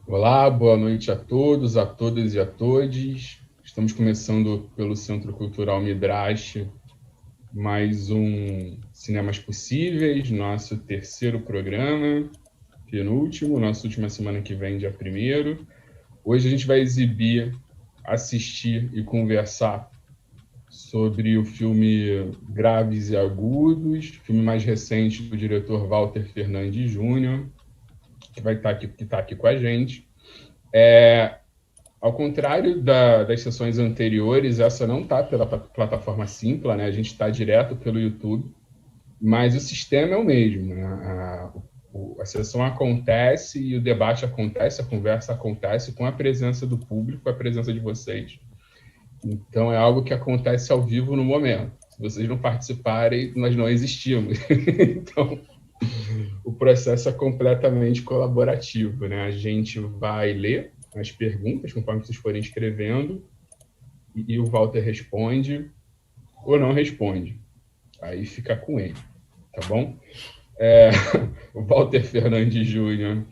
Olá, boa noite a todos, a todas e a todes. Estamos começando pelo Centro Cultural Midrash, mais um Cinemas Possíveis, nosso terceiro programa, penúltimo, nossa última semana que vem, dia 1º. Hoje a gente vai exibir, assistir e conversar sobre o filme Graves e Agudos, filme mais recente do diretor Walter Fernandes Jr., que vai estar aqui, com a gente. Ao contrário das sessões anteriores, essa não está pela plataforma Simpla, né? A gente está direto pelo YouTube, mas o sistema é o mesmo, né? A sessão acontece e o debate acontece, a conversa acontece com a presença do público, a presença de vocês. Então, é algo que acontece ao vivo no momento. Se vocês não participarem, nós não existimos. Então, o processo é completamente colaborativo, né? A gente vai ler as perguntas conforme vocês forem escrevendo e o Walter responde ou não responde. Aí fica com ele, tá bom? O Walter Fernandes Júnior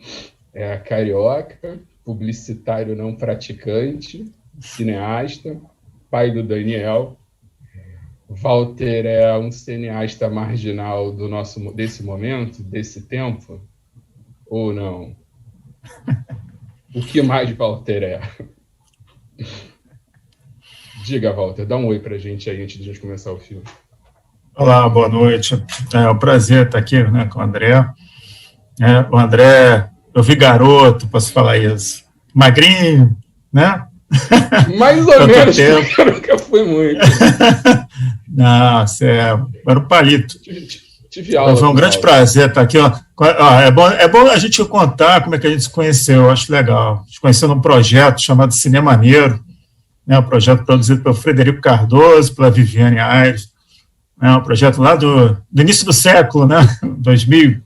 é carioca, publicitário não praticante, cineasta, pai do Daniel. Walter é um cineasta marginal desse momento, desse tempo, ou não? O que mais Walter é? Diga, Walter, dá um oi pra gente aí antes de a gente começar o filme. Olá, boa noite. É um prazer estar aqui, né, com o André. O André, eu vi garoto, posso falar isso. Magrinho, né? Mais ou menos, eu nunca fui muito. Não, você era um palito. Tive aula. Foi um grande prazer estar aqui. É bom a gente contar como é que a gente se conheceu, eu acho legal. A gente se conheceu num projeto chamado Cinemaneiro, né, um projeto produzido pelo Frederico Cardoso, pela Viviane Aires. É um projeto lá do início do século, né? 2002,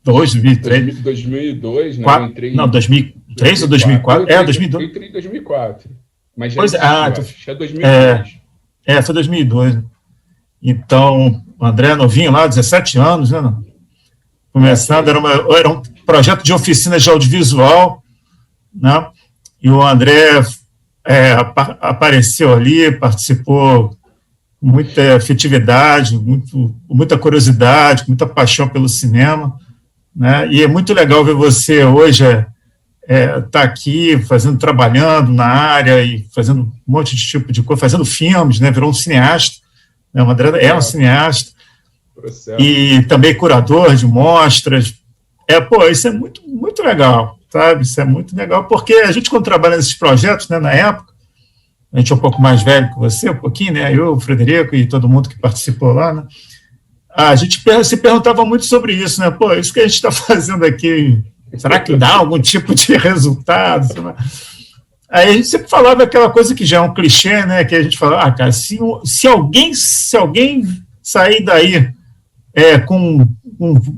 2003. 2002, né? Eu entrei não, 2003 ou 2004? 2002. Eu entrei em 2004. Mas já pois existiu, é 2002. Foi 2002. Então, o André novinho lá, 17 anos, né? Começando, era um projeto de oficina de audiovisual, né? E o André apareceu ali, participou com muita afetividade, muita curiosidade, com muita paixão pelo cinema, né? E é muito legal ver você hoje tá aqui trabalhando na área e fazendo um monte de tipo de coisa, fazendo filmes, né? Virou um cineasta, né? O André é um cineasta e também curador de mostras. Isso é muito, muito legal, sabe? Isso é muito legal, porque a gente, quando trabalha nesses projetos, né, na época, a gente é um pouco mais velho que você, um pouquinho, né? Eu, o Frederico e todo mundo que participou lá, né? A gente se perguntava muito sobre isso, né? Isso que a gente está fazendo aqui, será que dá algum tipo de resultado? Aí a gente sempre falava aquela coisa que já é um clichê, né? Que a gente fala, cara, se alguém sair daí com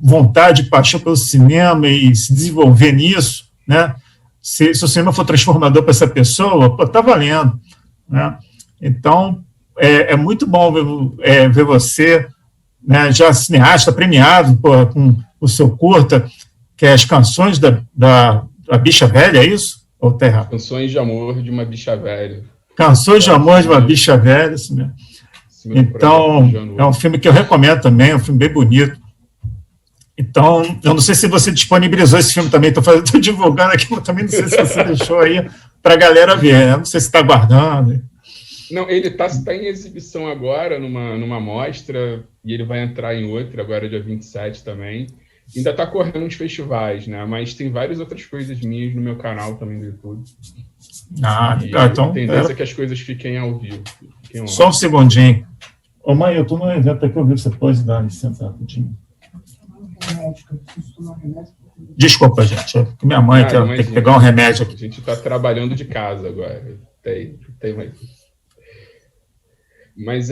vontade, paixão pelo cinema e se desenvolver nisso, né? Se o cinema for transformador para essa pessoa, tá valendo, né? Então, é muito bom ver você, né, já cineasta, premiado com o seu curta, que é As Canções da Bicha Velha, é isso? Ou tá errado? Canções de Amor de uma Bicha Velha. Canções de Amor de uma Bicha Velha, isso mesmo. Então, é um filme que eu recomendo também, é um filme bem bonito. Então, eu não sei se você disponibilizou esse filme também, estou divulgando aqui, mas também não sei se você deixou aí para a galera ver, né? Não sei se está guardando. Não, ele está em exibição agora, numa mostra, e ele vai entrar em outra, agora dia 27 também. Ainda está correndo uns festivais, né? Mas tem várias outras coisas minhas no meu canal também do YouTube. Legal. Então, a tendência é que as coisas fiquem ao vivo. Só um segundinho. Ô, mãe, eu estou no evento aqui, eu vi que você pode dar licença rapidinho. Desculpa, gente. Minha mãe tem que pegar um remédio aqui. A gente está trabalhando de casa agora. Tem mais. Mas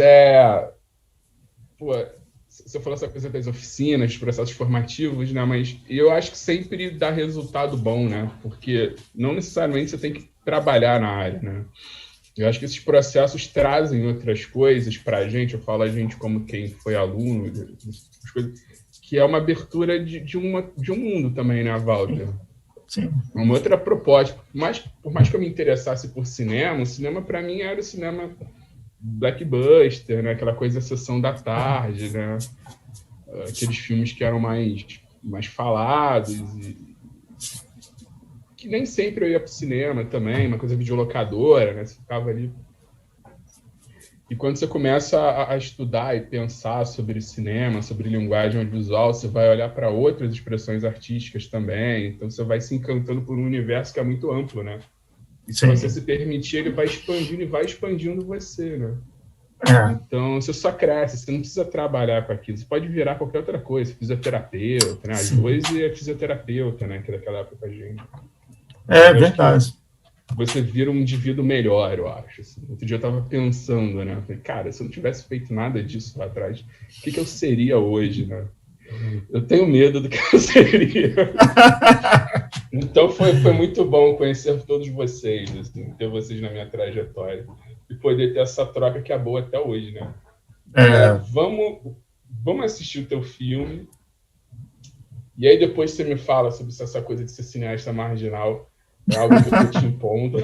você falou essa coisa das oficinas, dos processos formativos, né? Mas eu acho que sempre dá resultado bom, né? Porque não necessariamente você tem que trabalhar na área, né? Eu acho que esses processos trazem outras coisas para a gente. Eu falo a gente como quem foi aluno, que é uma abertura de um mundo também, né, Walter? Sim. Uma outra proposta. Por mais que eu me interessasse por cinema, o cinema para mim era o cinema blockbuster, né? Aquela coisa da sessão da tarde, né? Aqueles filmes que eram mais falados, e que nem sempre eu ia para o cinema também, uma coisa videolocadora, né? Você ficava ali. E quando você começa a estudar e pensar sobre cinema, sobre linguagem audiovisual, você vai olhar para outras expressões artísticas também, então você vai se encantando por um universo que é muito amplo, né? E se você se permitir, ele vai expandindo e vai expandindo você, né? Então, você só cresce, você não precisa trabalhar com aquilo. Você pode virar qualquer outra coisa, fisioterapeuta, né? A Joyce é fisioterapeuta, né? Que é daquela época com a gente. Verdade. Você vira um indivíduo melhor, eu acho. Assim. Outro dia eu estava pensando, né? Falei, cara, se eu não tivesse feito nada disso lá atrás, o que eu seria hoje, né? Eu tenho medo do que eu seria. Então foi muito bom conhecer todos vocês, assim, ter vocês na minha trajetória. E poder ter essa troca que é boa até hoje, né? Vamos assistir o teu filme. E aí depois você me fala sobre essa coisa de ser cineasta marginal. É algo que eu estou te impondo.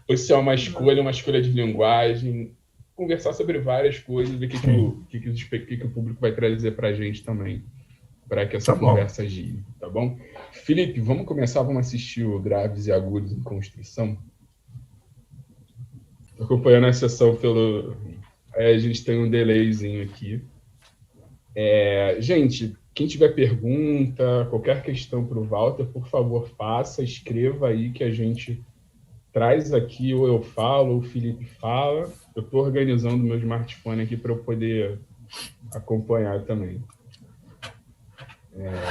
Ou se é uma escolha de linguagem. Conversar sobre várias coisas, ver o que o público vai trazer para a gente também. Para que essa conversa gire, tá bom? Felipe, vamos começar? Vamos assistir o Graves e Agudos em Construção? Tô acompanhando a sessão pelo... a gente tem um delayzinho aqui. Gente, quem tiver pergunta, qualquer questão para o Walter, por favor, faça, escreva aí que a gente traz aqui, ou eu falo, ou o Felipe fala. Eu estou organizando o meu smartphone aqui para eu poder acompanhar também.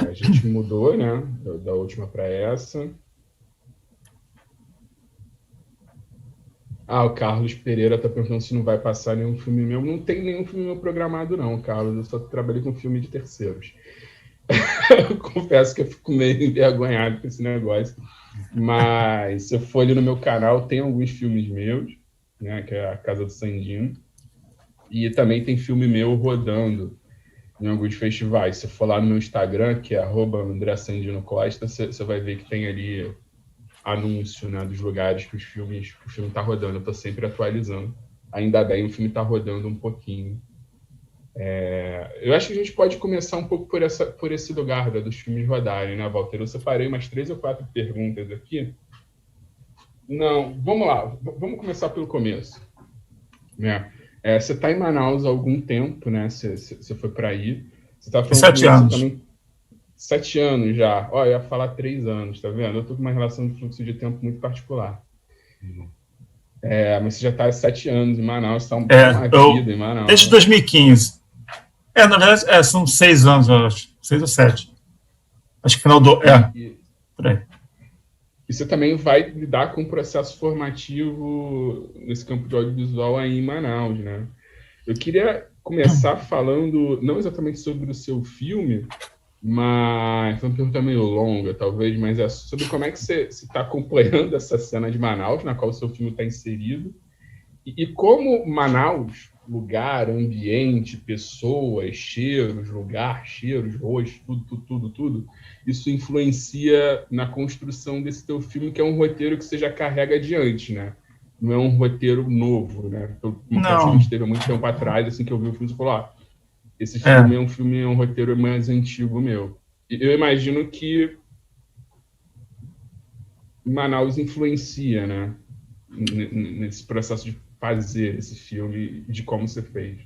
A gente mudou, né, da última para essa. O Carlos Pereira está perguntando se não vai passar nenhum filme meu. Não tem nenhum filme meu programado, não, Carlos. Eu só trabalhei com filme de terceiros. Eu confesso que eu fico meio envergonhado com esse negócio. Mas se eu for ali no meu canal, tem alguns filmes meus, né, que é a Casa do Sandino. E também tem filme meu rodando em alguns festivais. Se eu for lá no meu Instagram, que é @AndréSandinoCosta, você vai ver que tem ali anúncio, né, dos lugares que o filme está rodando. Eu estou sempre atualizando. Ainda bem, o filme está rodando um pouquinho. Eu acho que a gente pode começar um pouco por esse lugar dos filmes rodarem, né, Walter? Eu separei umas 3 ou 4 perguntas aqui. Não, vamos lá. Vamos começar pelo começo. Né? Você está em Manaus há algum tempo, né? Você foi para aí. Você está falando 7 anos. Também... 7 anos já. Eu ia falar 3 anos, tá vendo? Eu estou com uma relação de fluxo de tempo muito particular. Mas você já está há 7 anos em Manaus, está uma vida em Manaus. Desde 2015. Na verdade, são 6 anos, eu acho. 6 ou 7. Acho que final do... por aí. E você também vai lidar com um processo formativo nesse campo de audiovisual aí em Manaus, né? Eu queria começar falando, não exatamente sobre o seu filme, mas foi uma pergunta meio longa, talvez, mas é sobre como é que você está acompanhando essa cena de Manaus, na qual o seu filme está inserido, e como Manaus, lugar, ambiente, pessoas, cheiros, rostos, tudo, isso influencia na construção desse teu filme, que é um roteiro que você já carrega adiante, né? Não é um roteiro novo, né? Uma que esteve há muito tempo atrás, assim, que eu vi o filme, você falou, esse filme é um roteiro mais antigo meu. E eu imagino que Manaus influencia, né? Nesse processo de fazer esse filme, de como você fez.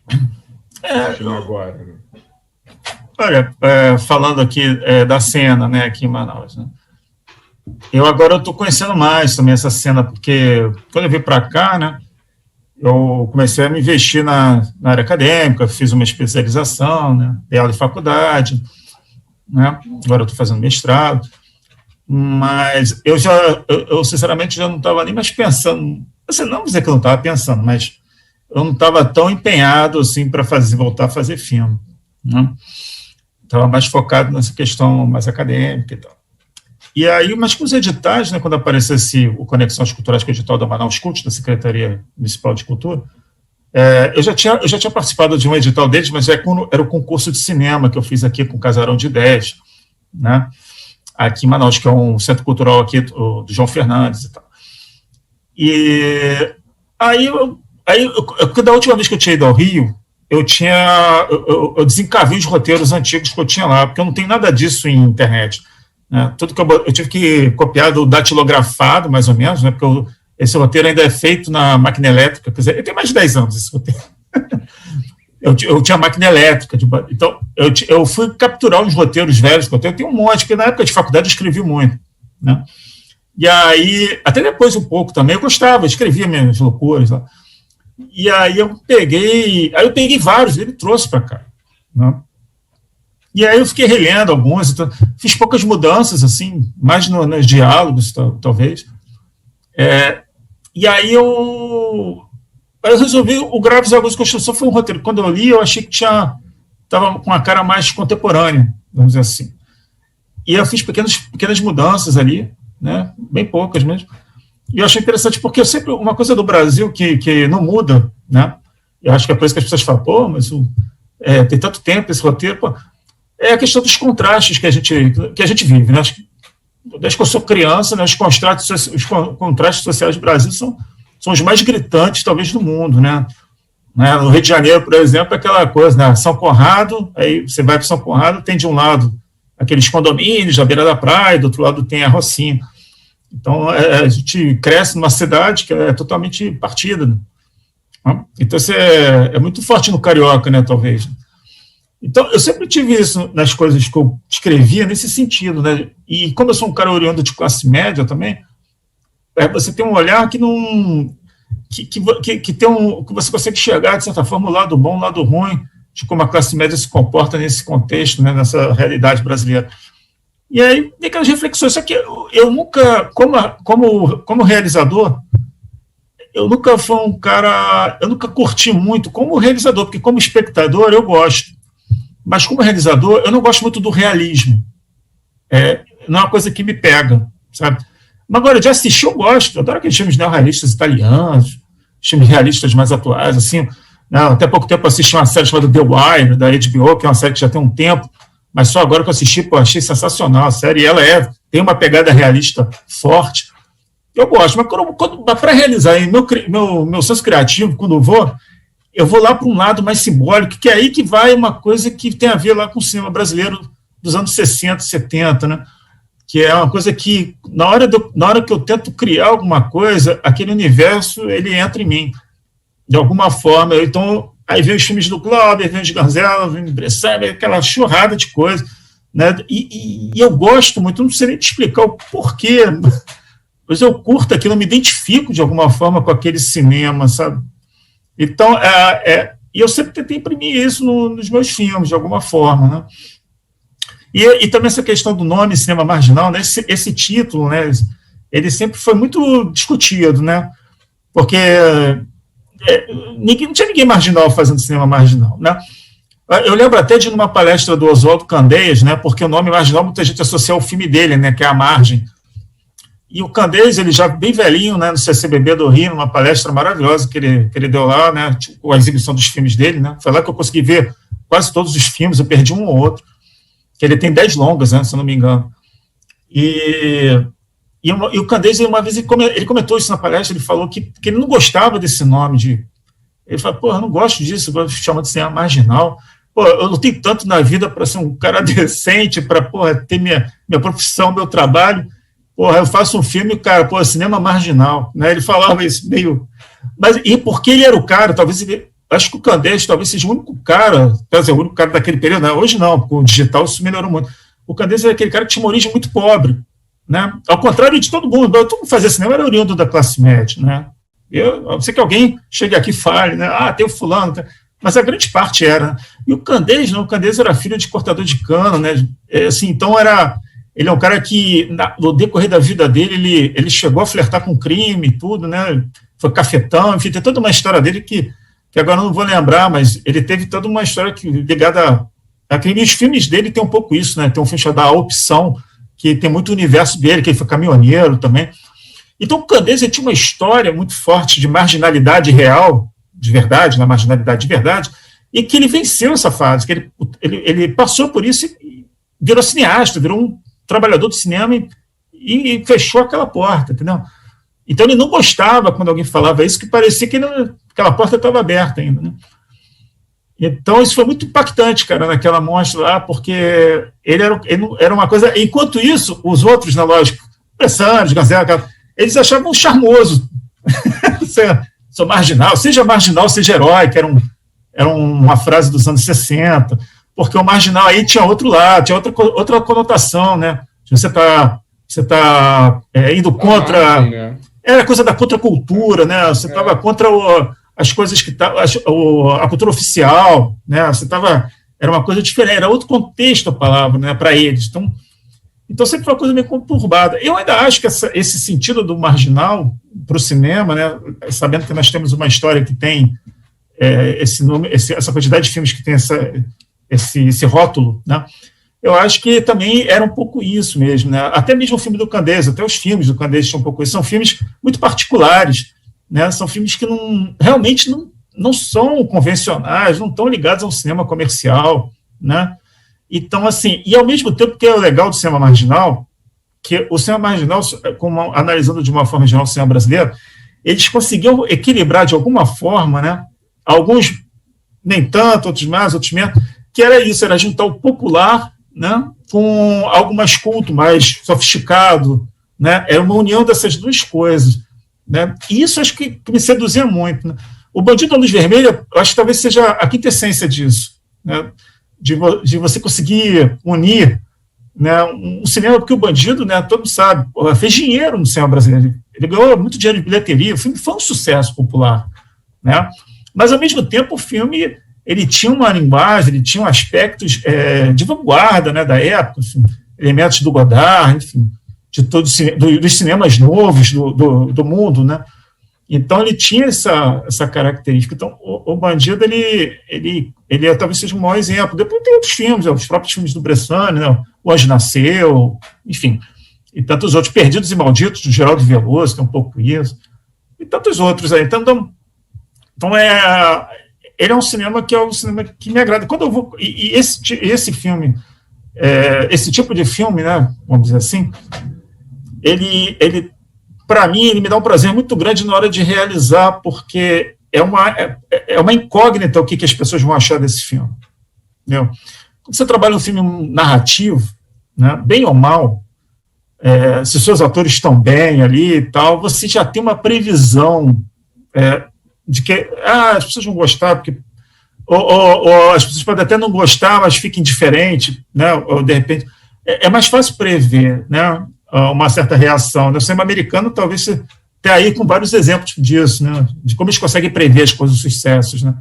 Esse filme agora, né? Olha, falando aqui da cena, né, aqui em Manaus, né? Eu estou conhecendo mais também essa cena, porque quando eu vim para cá, né, eu comecei a me investir na área acadêmica, fiz uma especialização, né, dei aula de faculdade, né, agora eu estou fazendo mestrado, mas eu sinceramente já não estava nem mais pensando, assim, não dizer que eu não estava pensando, mas eu não estava tão empenhado assim para voltar a fazer filme, né? Estava mais focado nessa questão mais acadêmica e tal. E aí, mas com os editais, né, quando aparecesse o Conexões Culturais, que é o edital da Manaus Cult, da Secretaria Municipal de Cultura, eu já tinha participado de um edital deles, mas era o concurso de cinema que eu fiz aqui com o Casarão de Ideias, né? aqui em Manaus, que é um centro cultural aqui do João Fernandes e tal. E aí, da última vez que eu tinha ido ao Rio, eu desencavei os roteiros antigos que eu tinha lá, porque eu não tenho nada disso em internet, né? Tudo que eu tive que copiar do datilografado, mais ou menos, né? Porque esse roteiro ainda é feito na máquina elétrica, quer dizer, ele tem mais de 10 anos esse roteiro. Eu tinha máquina elétrica, então eu fui capturar os roteiros velhos que eu tenho um monte, porque na época de faculdade eu escrevi muito, né? E aí, até depois um pouco também, eu gostava, escrevia minhas loucuras lá. E aí eu peguei vários, ele trouxe para cá, né? E aí eu fiquei relendo alguns, então, fiz poucas mudanças, assim, mais nos diálogos, talvez. E aí eu resolvi, o Graves e Agudos de Construção foi um roteiro. Quando eu li, eu achei que estava com uma cara mais contemporânea, vamos dizer assim. E eu fiz pequenas mudanças ali, né, bem poucas mesmo. E eu achei interessante, porque eu sempre, uma coisa do Brasil que não muda, né, eu acho que é por isso que as pessoas falam, pô, mas tem tanto tempo esse roteiro, pô, é a questão dos contrastes que a gente vive, né? Desde que eu sou criança, né, os contrastes sociais do Brasil são os mais gritantes, talvez, do mundo, né? No Rio de Janeiro, por exemplo, é aquela coisa, né? São Conrado, aí você vai para São Conrado, tem de um lado aqueles condomínios à beira da praia, do outro lado tem a Rocinha. Então, a gente cresce numa cidade que é totalmente partida, né? Então, isso é muito forte no carioca, né, talvez. Então, eu sempre tive isso nas coisas que eu escrevia, nesse sentido, né? E como eu sou um cara oriundo de classe média também, você tem um olhar que não... que você consegue enxergar, de certa forma, o lado bom, o lado ruim, de como a classe média se comporta nesse contexto, né, nessa realidade brasileira. E aí, tem aquelas reflexões. Só que eu nunca, como realizador, eu nunca fui um cara... Eu nunca curti muito como realizador, porque como espectador eu gosto. Mas como realizador, eu não gosto muito do realismo. Não é uma coisa que me pega, sabe? Mas agora, de assistir, eu gosto. Eu adoro aqueles filmes neorrealistas italianos, filmes realistas mais atuais, assim. Não, até pouco tempo eu assisti uma série chamada The Wire, da HBO, que é uma série que já tem um tempo, mas só agora que eu assisti, pô, achei sensacional a série. E ela tem uma pegada realista forte. Eu gosto, mas para realizar meu senso criativo, quando eu vou lá para um lado mais simbólico, que é aí que vai uma coisa que tem a ver lá com o cinema brasileiro dos anos 60, 70, né? Que é uma coisa que, na hora que eu tento criar alguma coisa, aquele universo, ele entra em mim, de alguma forma. Então, aí vem os filmes do Glauber, vem os Garzella, vem o Bressan, vem aquela churrada de coisa, né? E eu gosto muito, não sei nem te explicar o porquê, mas eu curto aquilo, eu me identifico de alguma forma com aquele cinema, sabe? Então, e eu sempre tentei imprimir isso nos meus filmes, de alguma forma, né? E também essa questão do nome Cinema Marginal, né? Esse título, né? Ele sempre foi muito discutido, né? Porque não tinha ninguém marginal fazendo cinema marginal, né? Eu lembro até de uma palestra do Oswaldo Candeias, né? Porque o nome marginal muita gente associa ao filme dele, né? Que é A Margem. E o Candeias, ele já bem velhinho, né, no CCBB do Rio, numa palestra maravilhosa que ele deu lá, né, tipo, a exibição dos filmes dele, né, foi lá que eu consegui ver quase todos os filmes, eu perdi um ou outro, que ele tem 10 longas, né, se eu não me engano. E o Candeias, uma vez, ele comentou isso na palestra, ele falou que ele não gostava desse nome, ele falou, pô, eu não gosto disso, eu chamo de cinema marginal, pô, eu lutei tanto na vida para ser um cara decente, para, ter minha profissão, meu trabalho. Porra, eu faço um filme, cara, cinema marginal, né? Ele falava isso meio... Mas, e porque ele era o cara, acho que o Candeias talvez seja o único cara, quer dizer, o único cara daquele período, né? Hoje não, porque o digital isso melhorou muito. O Candeias era aquele cara que tinha uma origem muito pobre, né? Ao contrário de todo mundo fazia cinema, era oriundo da classe média, né? Eu não sei que alguém chegue aqui e fale, né? Tem o fulano, mas a grande parte era. Né? E o Candeias, não, o Candeias era filho de cortador de cana, né? Assim, então ele é um cara que, no decorrer da vida dele, ele chegou a flertar com crime e tudo, né? Foi cafetão, enfim, tem toda uma história dele que agora eu não vou lembrar, mas ele teve toda uma história ligada a crime. E os filmes dele tem um pouco isso, né? Tem um filme chamado A Opção, que tem muito universo dele, que ele foi caminhoneiro também. Então, o Candeias tinha uma história muito forte de marginalidade real, de verdade, na marginalidade de verdade, e que ele venceu essa fase, que ele passou por isso e virou cineasta, virou trabalhador do cinema e fechou aquela porta, entendeu? Então ele não gostava quando alguém falava isso, que parecia que aquela porta estava aberta ainda, né? Então isso foi muito impactante, cara, naquela mostra lá, porque ele era uma coisa... Enquanto isso, os outros, na lógica, Bressane, Ganzella, eles achavam charmoso. Sou marginal, seja herói, que era uma frase dos anos 60, porque o marginal aí tinha outro lado, tinha outra conotação, né? Você está indo contra... né? Era coisa da contracultura, né? Você estava contra as coisas que... a cultura oficial, né? Era uma coisa diferente, era outro contexto a palavra, né, para eles. Então sempre foi uma coisa meio conturbada. Eu ainda acho que esse sentido do marginal para o cinema, né, sabendo que nós temos uma história que tem essa quantidade de filmes que tem esse rótulo, né, eu acho que também era um pouco isso mesmo, né, até mesmo o filme do Candeias, até os filmes do Candeias tinham um pouco isso, são filmes muito particulares, né, são filmes que realmente não são convencionais, não estão ligados ao cinema comercial, né. Então, assim, e ao mesmo tempo que é o legal do cinema marginal, que o cinema marginal, analisando de uma forma geral o cinema brasileiro, eles conseguiam equilibrar de alguma forma, né? Alguns nem tanto, outros mais, outros menos, que era isso, era juntar o popular, né, com algo mais culto, mais sofisticado, né? Era uma união dessas duas coisas, né? E isso acho que me seduzia muito, né? O Bandido da Luz Vermelha, acho que talvez seja a quintessência disso, né? De você conseguir unir, né, um cinema, porque o Bandido, né, todo mundo sabe, fez dinheiro no cinema brasileiro, ele ganhou muito dinheiro de bilheteria, o filme foi um sucesso popular, né, mas ao mesmo tempo o filme, ele tinha uma linguagem, ele tinha aspectos de vanguarda, né, da época, assim, elementos do Godard, enfim, de todos dos cinemas novos do mundo, né. Então ele tinha essa característica. Então o Bandido ele talvez seja um maior exemplo. Depois tem outros filmes, os próprios filmes do Bressane, né? O Anjo Nasceu, enfim, e tantos outros, Perdidos e Malditos, do Geraldo Veloso, que é um pouco isso, e tantos outros aí. Então ele é um cinema que me agrada. Quando eu vou, e esse filme, esse tipo de filme, né, vamos dizer assim, ele para mim, ele me dá um prazer muito grande na hora de realizar, porque é uma incógnita o que as pessoas vão achar desse filme. Entendeu? Quando você trabalha um filme narrativo, né, bem ou mal, se os seus atores estão bem ali e tal, você já tem uma previsão de que as pessoas vão gostar, porque, ou as pessoas podem até não gostar, mas fica indiferente, né, ou de repente... É mais fácil prever, né, uma certa reação. No cinema americano, talvez você tenha aí com vários exemplos disso, né, de como eles conseguem prever as coisas, os sucessos, né.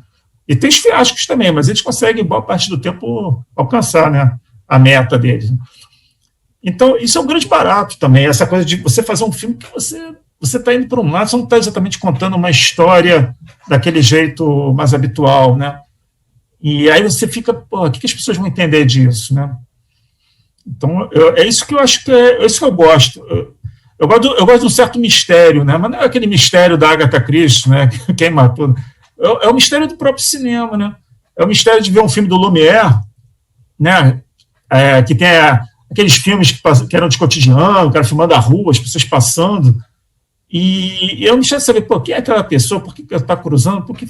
E tem os fiascos também, mas eles conseguem, boa parte do tempo, alcançar, né, a meta deles. Então, isso é um grande barato também, essa coisa de você fazer um filme que você está indo para um lado, você não está exatamente contando uma história daquele jeito mais habitual, né. E aí você fica, o que as pessoas vão entender disso, né. Então, é isso que eu acho que é isso que eu gosto. Eu gosto de um certo mistério, né? Mas não é aquele mistério da Agatha Christie, né? Quem matou. É o mistério do próprio cinema, né? É o mistério de ver um filme do Lumière, né? Que tem aqueles filmes que eram de cotidiano, o cara filmando a rua, as pessoas passando. E eu me de saber, quem é aquela pessoa? Por que está cruzando? Por que,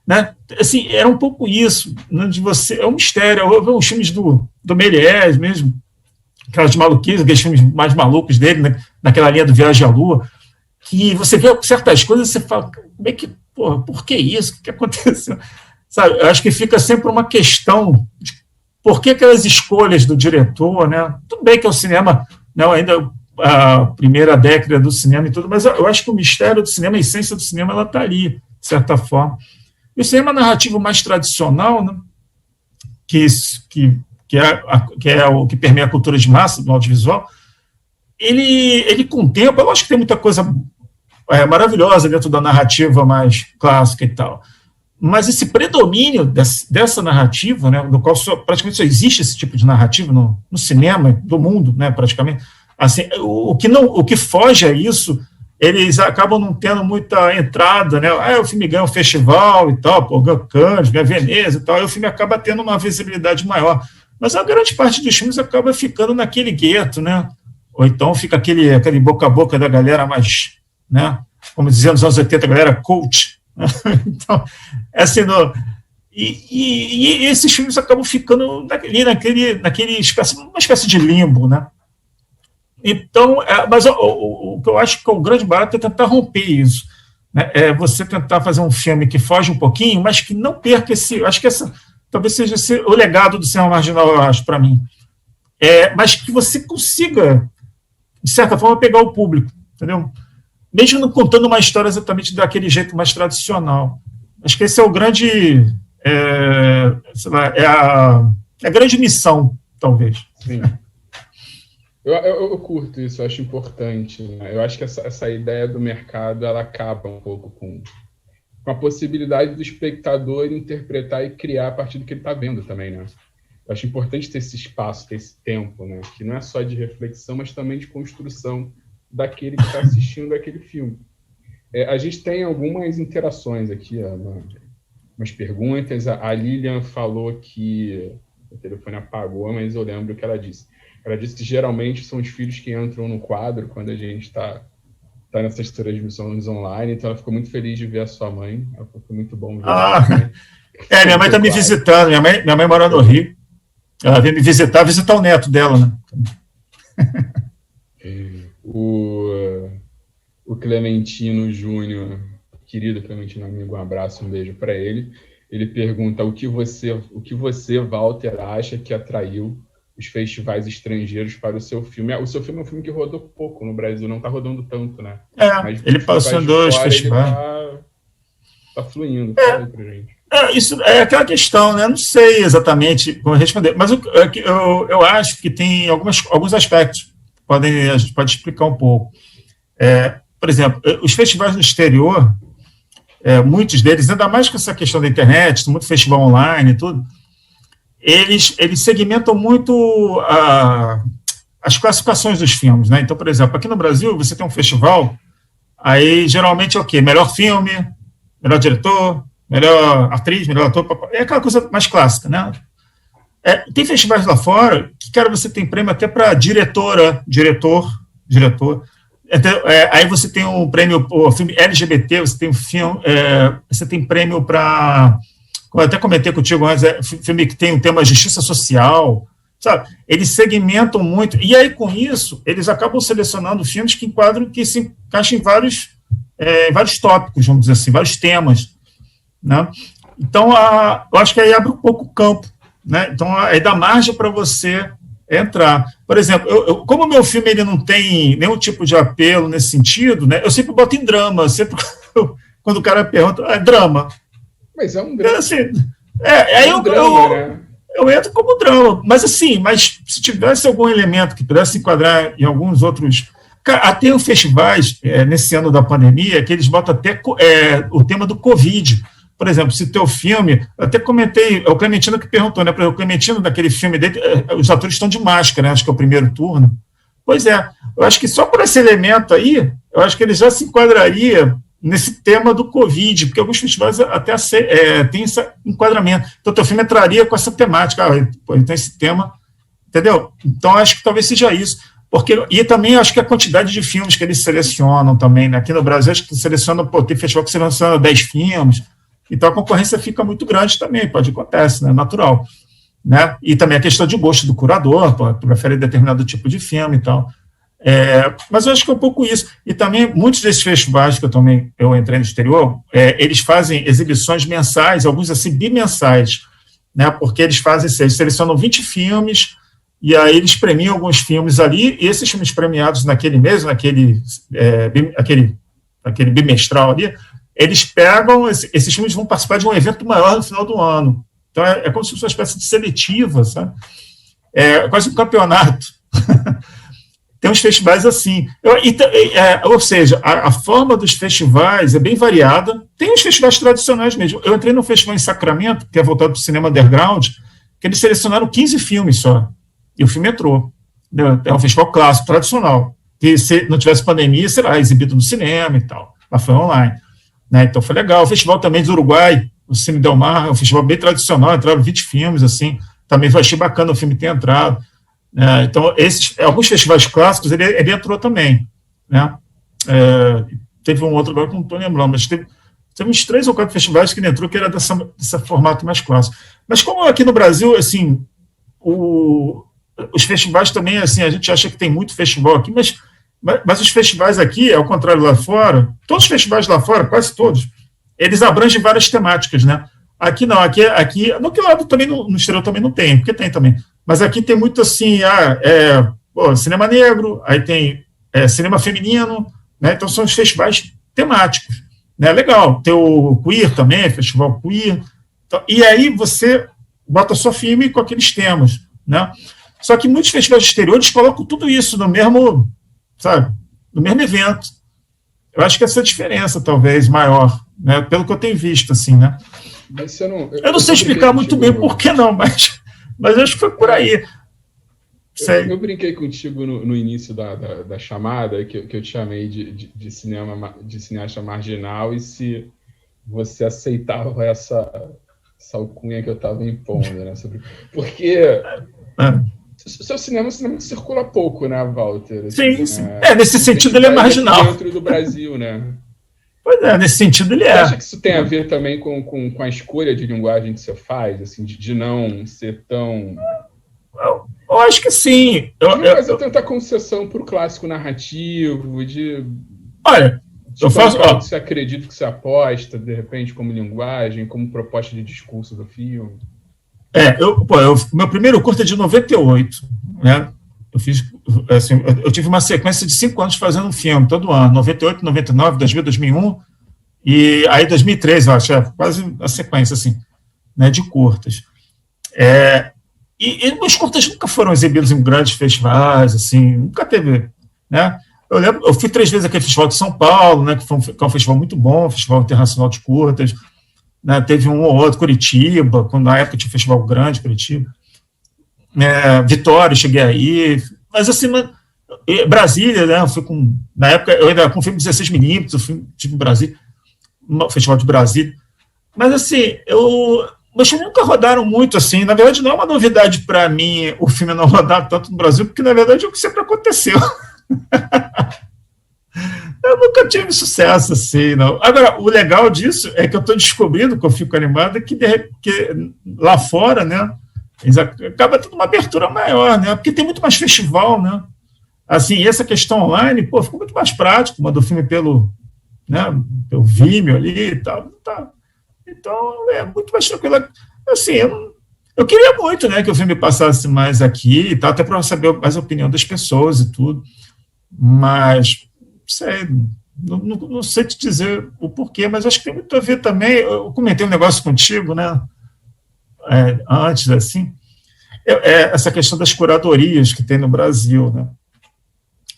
né? Assim, era um pouco isso, né? De você. É um mistério. Eu vejo os filmes do Méliès mesmo, aquelas maluquices, aqueles filmes mais malucos dele, né, naquela linha do Viagem à Lua, que você vê certas coisas e você fala, como é que, por que isso? O que aconteceu? Sabe, eu acho que fica sempre uma questão de por que aquelas escolhas do diretor, né? Tudo bem que é o cinema, não, ainda a primeira década do cinema e tudo, mas eu acho que o mistério do cinema, a essência do cinema, ela está ali, de certa forma. E o cinema narrativo mais tradicional, né, que é o que permeia a cultura de massa do audiovisual, ele com o tempo, eu acho que tem muita coisa maravilhosa dentro da narrativa mais clássica e tal, mas esse predomínio dessa narrativa, né, no qual praticamente só existe esse tipo de narrativa no cinema do mundo, né, praticamente, assim, o que foge a isso, eles acabam não tendo muita entrada, né? O filme ganha um festival e tal, ganha Cannes, ganha Veneza e tal, e o filme acaba tendo uma visibilidade maior. Mas a grande parte dos filmes acaba ficando naquele gueto, né? Ou então fica aquele boca a boca da galera mais, né? Como dizia nos anos 80, a galera cult. Né? Então, assim, e esses filmes acabam ficando naquele uma espécie de limbo, né? Então, mas o que eu acho que é o grande barato é tentar romper isso, né? É você tentar fazer um filme que foge um pouquinho, mas que não perca acho que talvez seja o legado do cinema marginal, eu acho, para mim. Mas que você consiga, de certa forma, pegar o público, entendeu? Mesmo não contando uma história exatamente daquele jeito mais tradicional. Acho que esse é o grande, sei lá, a grande missão, talvez. Sim. Eu curto isso, eu acho importante, né? Eu acho que essa ideia do mercado, ela acaba um pouco com a possibilidade do espectador interpretar e criar a partir do que ele está vendo também, né? Eu acho importante ter esse espaço, ter esse tempo, né? Que não é só de reflexão, mas também de construção daquele que está assistindo aquele filme. A gente tem algumas interações aqui, umas perguntas. A Lilian falou que o telefone apagou, mas eu lembro o que ela disse. Ela disse que geralmente são os filhos que entram no quadro quando a gente está nessas transmissões online, então ela ficou muito feliz de ver a sua mãe. Ela falou que foi muito bom ver minha mãe está me visitando, minha mãe mora no Rio. Ela veio me visitar o neto dela, né? O Clementino Júnior, querido Clementino, amigo, um abraço, um beijo para ele. Ele pergunta o que você, Walter, acha que atraiu os festivais estrangeiros para o seu filme. O seu filme é um filme que rodou pouco no Brasil, não está rodando tanto, né? Mas ele passou em 2 festivais. Ele está fluindo. Fala aí pra gente. Isso é aquela questão, né? Não sei exatamente como responder, mas eu acho que tem alguns aspectos que a gente pode explicar um pouco. Por exemplo, os festivais no exterior, muitos deles, ainda mais com essa questão da internet, muito festival online e tudo, eles segmentam muito as classificações dos filmes, né? Então, por exemplo, aqui no Brasil, você tem um festival, aí geralmente é o quê? Melhor filme, melhor diretor, melhor atriz, melhor ator, é aquela coisa mais clássica, né? Tem festivais lá fora que, cara, você tem prêmio até para diretor. Aí você tem um prêmio por filme LGBT, você tem filme, você tem prêmio para, como eu até comentei contigo antes, filme que tem o tema justiça social, sabe? Eles segmentam muito, e aí com isso eles acabam selecionando filmes que se encaixam em vários tópicos, vamos dizer assim, vários temas, né? Então eu acho que aí abre um pouco o campo, né? Então aí dá margem para você entrar. Por exemplo, como o meu filme ele não tem nenhum tipo de apelo nesse sentido, né? Eu sempre boto em drama, quando o cara pergunta, drama. Mas é um drama. Assim, aí eu entro como drama. Mas assim, se tivesse algum elemento que pudesse enquadrar em alguns outros... Até os festivais, nesse ano da pandemia, que eles botam até o tema do Covid. Por exemplo, se teu filme... Até comentei, é o Clementino que perguntou, né? O Clementino, daquele filme dele, os atores estão de máscara, né? Acho que é o primeiro turno. Pois é, eu acho que só por esse elemento aí, eu acho que ele já se enquadraria nesse tema do Covid, porque alguns festivais até têm esse enquadramento. Então, teu filme entraria com essa temática. Então, esse tema, entendeu? Então, acho que talvez seja isso. E também acho que a quantidade de filmes que eles selecionam também, né? Aqui no Brasil, acho que seleciona, tem festival que seleciona 10 filmes, então a concorrência fica muito grande também, acontece, né? Natural. Né? E também a questão de gosto do curador, prefere determinado tipo de filme e tal. Mas eu acho que é um pouco isso. E também, muitos desses festivais que eu entrei no exterior, eles fazem exibições mensais, alguns assim, bimensais, né? Porque eles selecionam 20 filmes, e aí eles premiam alguns filmes ali, e esses filmes premiados naquele mês, aquele bimestral ali, eles pegam, esses filmes vão participar de um evento maior no final do ano. Então, é como se fosse uma espécie de seletiva, sabe? Quase um campeonato. Tem uns festivais assim. Ou seja, a forma dos festivais é bem variada. Tem os festivais tradicionais mesmo. Eu entrei num festival em Sacramento, que é voltado para o cinema underground, que eles selecionaram 15 filmes só. E o filme entrou. É um festival clássico, tradicional. Que se não tivesse pandemia, será exibido no cinema e tal. Mas foi online. Né? Então foi legal. O festival também do Uruguai, o Cine Del Mar, é um festival bem tradicional, entraram 20 filmes, assim, também achei bacana o filme ter entrado. Então, alguns festivais clássicos ele entrou também, né? Teve um outro agora que não estou lembrando, mas teve uns 3 ou 4 festivais que ele entrou que era desse formato mais clássico. Mas como aqui no Brasil, assim, os festivais também, assim, a gente acha que tem muito festival aqui, mas os festivais aqui, ao contrário lá fora, todos os festivais lá fora, quase todos, eles abrangem várias temáticas, né? Aqui não, aqui no que lado também, no exterior também não tem, porque tem também. Mas aqui tem muito assim, cinema negro, aí tem cinema feminino, né? Então são os festivais temáticos, né? Legal, tem o queer também, festival queer, então, e aí você bota só filme com aqueles temas, né? Só que muitos festivais exteriores colocam tudo isso no mesmo, sabe, no mesmo evento. Eu acho que essa é a diferença, talvez, maior, né? Pelo que eu tenho visto, assim, né? Mas eu não sei explicar muito bem por que não, mas eu acho que foi por aí. Eu brinquei contigo no início da chamada, que eu te chamei de cineasta marginal, e se você aceitava essa alcunha que eu estava impondo, né? Porque o seu cinema que circula pouco, né, Walter? Sim, sim. Nesse sentido ele é marginal. Dentro do Brasil, né? Pois nesse sentido ele é. Você acha que isso tem a ver também com a escolha de linguagem que você faz, assim, de não ser tão... Eu acho que sim. De não fazer tanta concessão para o clássico narrativo, Olha, eu faço... que você acredita que você aposta, de repente, como linguagem, como proposta de discurso do filme. Meu primeiro curta é de 98, né? Eu fiz, assim, eu tive uma sequência de 5 anos fazendo um filme, todo ano, 98, 99, 2000, 2001, e aí 2003, eu acho, quase a sequência, assim, né, de curtas. E meus curtas nunca foram exibidos em grandes festivais, assim, nunca teve, né? Eu lembro, eu fui 3 vezes aquele festival de São Paulo, né, que é um festival muito bom, um festival internacional de curtas, né, teve um ou outro, Curitiba, quando na época tinha um festival grande, Curitiba, Vitória, cheguei aí, mas assim, Brasília, né, eu fui na época, eu ainda com o filme 16mm, eu tive em Brasília, no Festival de Brasília, mas assim, meus filmes nunca rodaram muito, assim, na verdade não é uma novidade para mim o filme não rodar tanto no Brasil, porque na verdade é o que sempre aconteceu. Eu nunca tive sucesso assim, não. Agora, o legal disso é que eu estou descobrindo, que eu fico animado, que lá fora, né, acaba tendo uma abertura maior, né, porque tem muito mais festival, né, assim, e essa questão online, pô, ficou muito mais prático, mandou o filme pelo pelo Vimeo ali e tal, tá. Então, é muito mais tranquilo, assim, eu queria muito, né, que o filme passasse mais aqui e tal, até para saber mais a opinião das pessoas e tudo, mas não sei te dizer o porquê, mas acho que tem muito a ver também. Eu comentei um negócio contigo, né, antes, assim, essa questão das curadorias que tem no Brasil,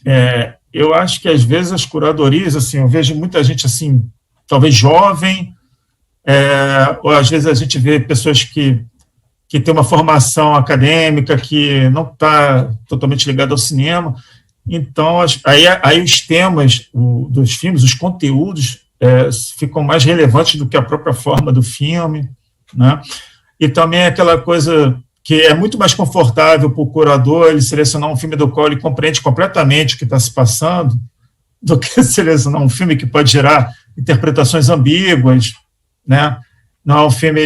né. Eu acho que às vezes as curadorias, assim, eu vejo muita gente assim, talvez jovem, ou às vezes a gente vê pessoas que tem uma formação acadêmica que não está totalmente ligada ao cinema. Então, aí os temas dos filmes, os conteúdos, ficam mais relevantes do que a própria forma do filme, né? E também aquela coisa que é muito mais confortável para o curador ele selecionar um filme do qual ele compreende completamente o que está se passando, do que selecionar um filme que pode gerar interpretações ambíguas, né? Não é um filme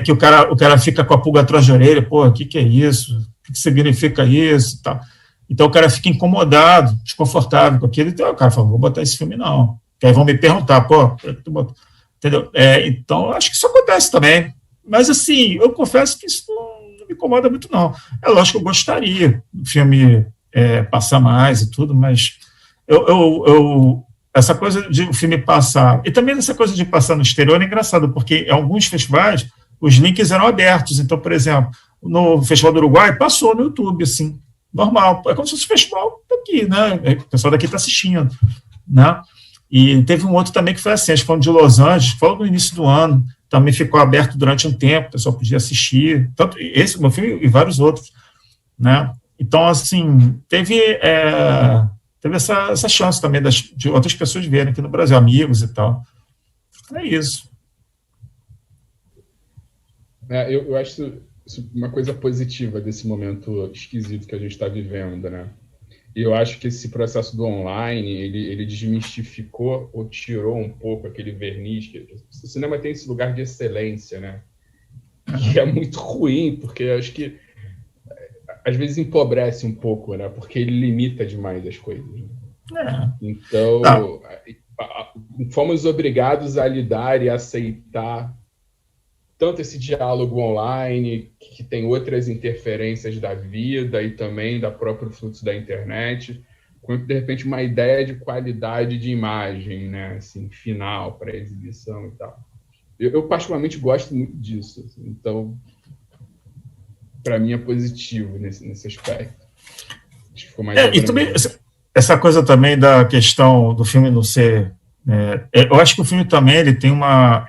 que o cara fica com a pulga atrás da orelha, pô, o que é isso? O que significa isso? Tal. Então o cara fica incomodado, desconfortável com aquilo, então o cara fala, vou botar esse filme não. Que aí vão me perguntar, pô, entendeu? Então acho que isso acontece também. Mas assim, eu confesso que isso não me incomoda muito, não. É lógico que eu gostaria do filme passar mais e tudo, mas essa coisa de o filme passar, e também essa coisa de passar no exterior é engraçado, porque em alguns festivais os links eram abertos, então, por exemplo, no Festival do Uruguai passou no YouTube, assim, normal, é como se fosse o festival daqui, né, o pessoal daqui está assistindo, né, e teve um outro também que foi assim, acho que foi um de Los Angeles, foi no início do ano, também ficou aberto durante um tempo, o pessoal podia assistir, tanto esse meu filme e vários outros, né, então, assim, teve essa chance também de outras pessoas verem aqui no Brasil, amigos e tal. É isso. Eu acho uma coisa positiva desse momento esquisito que a gente está vivendo, né? E eu acho que esse processo do online, ele desmistificou ou tirou um pouco aquele verniz. O cinema tem esse lugar de excelência, né? Que é muito ruim, porque eu acho que às vezes empobrece um pouco, né? Porque ele limita demais as coisas. Né? Então, fomos obrigados a lidar e aceitar tanto esse diálogo online, que tem outras interferências da vida e também do próprio fluxo da internet, quanto, de repente, uma ideia de qualidade de imagem, né? Assim, final para exibição e tal. Eu particularmente gosto muito disso. Assim, então, para mim, é positivo nesse aspecto. Acho que ficou mais e também, essa coisa também da questão do filme não ser... eu acho que o filme também ele tem uma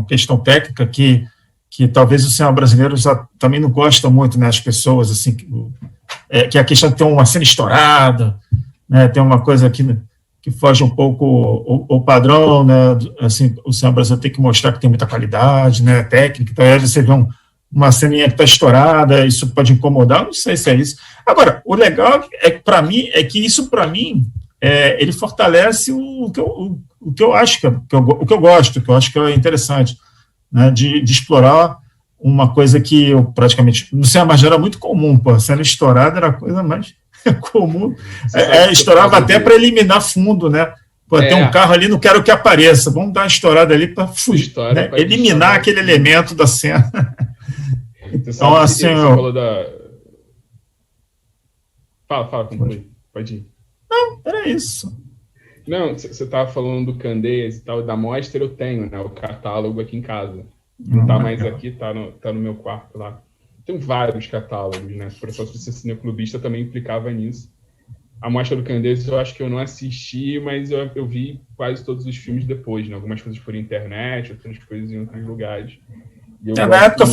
questão técnica que talvez o cinema brasileiro já também não gosta muito, né, as pessoas, assim, que é a questão de ter uma cena estourada, né, tem uma coisa que foge um pouco o padrão, né, assim, o cinema brasileiro tem que mostrar que tem muita qualidade, né, técnica, então aí você vê uma ceninha que está estourada, isso pode incomodar, não sei se é isso. Agora, o legal para mim é que isso, para mim, ele fortalece o que eu acho o que eu gosto, que eu acho que é interessante, né, de explorar uma coisa que eu praticamente, no cinema já era muito comum, pô, a cena estourada era a coisa mais comum, estourava até para eliminar fundo, né, pô, tem um carro ali, não quero que apareça, vamos dar uma estourada ali para fugir, né, eliminar aquele elemento da cena. Então, assim, você falou da... Fala, pode ir. Não, era isso. Não, você estava falando do Candeias e tal, da mostra eu tenho, né, o catálogo aqui em casa. Não está mais aqui, tá no meu quarto lá. Tem vários catálogos, né? O processo de ser cineclubista também implicava nisso. A mostra do Candeias eu acho que eu não assisti, mas eu vi quase todos os filmes depois, né? Algumas coisas por internet, outras coisas em outros lugares. Na época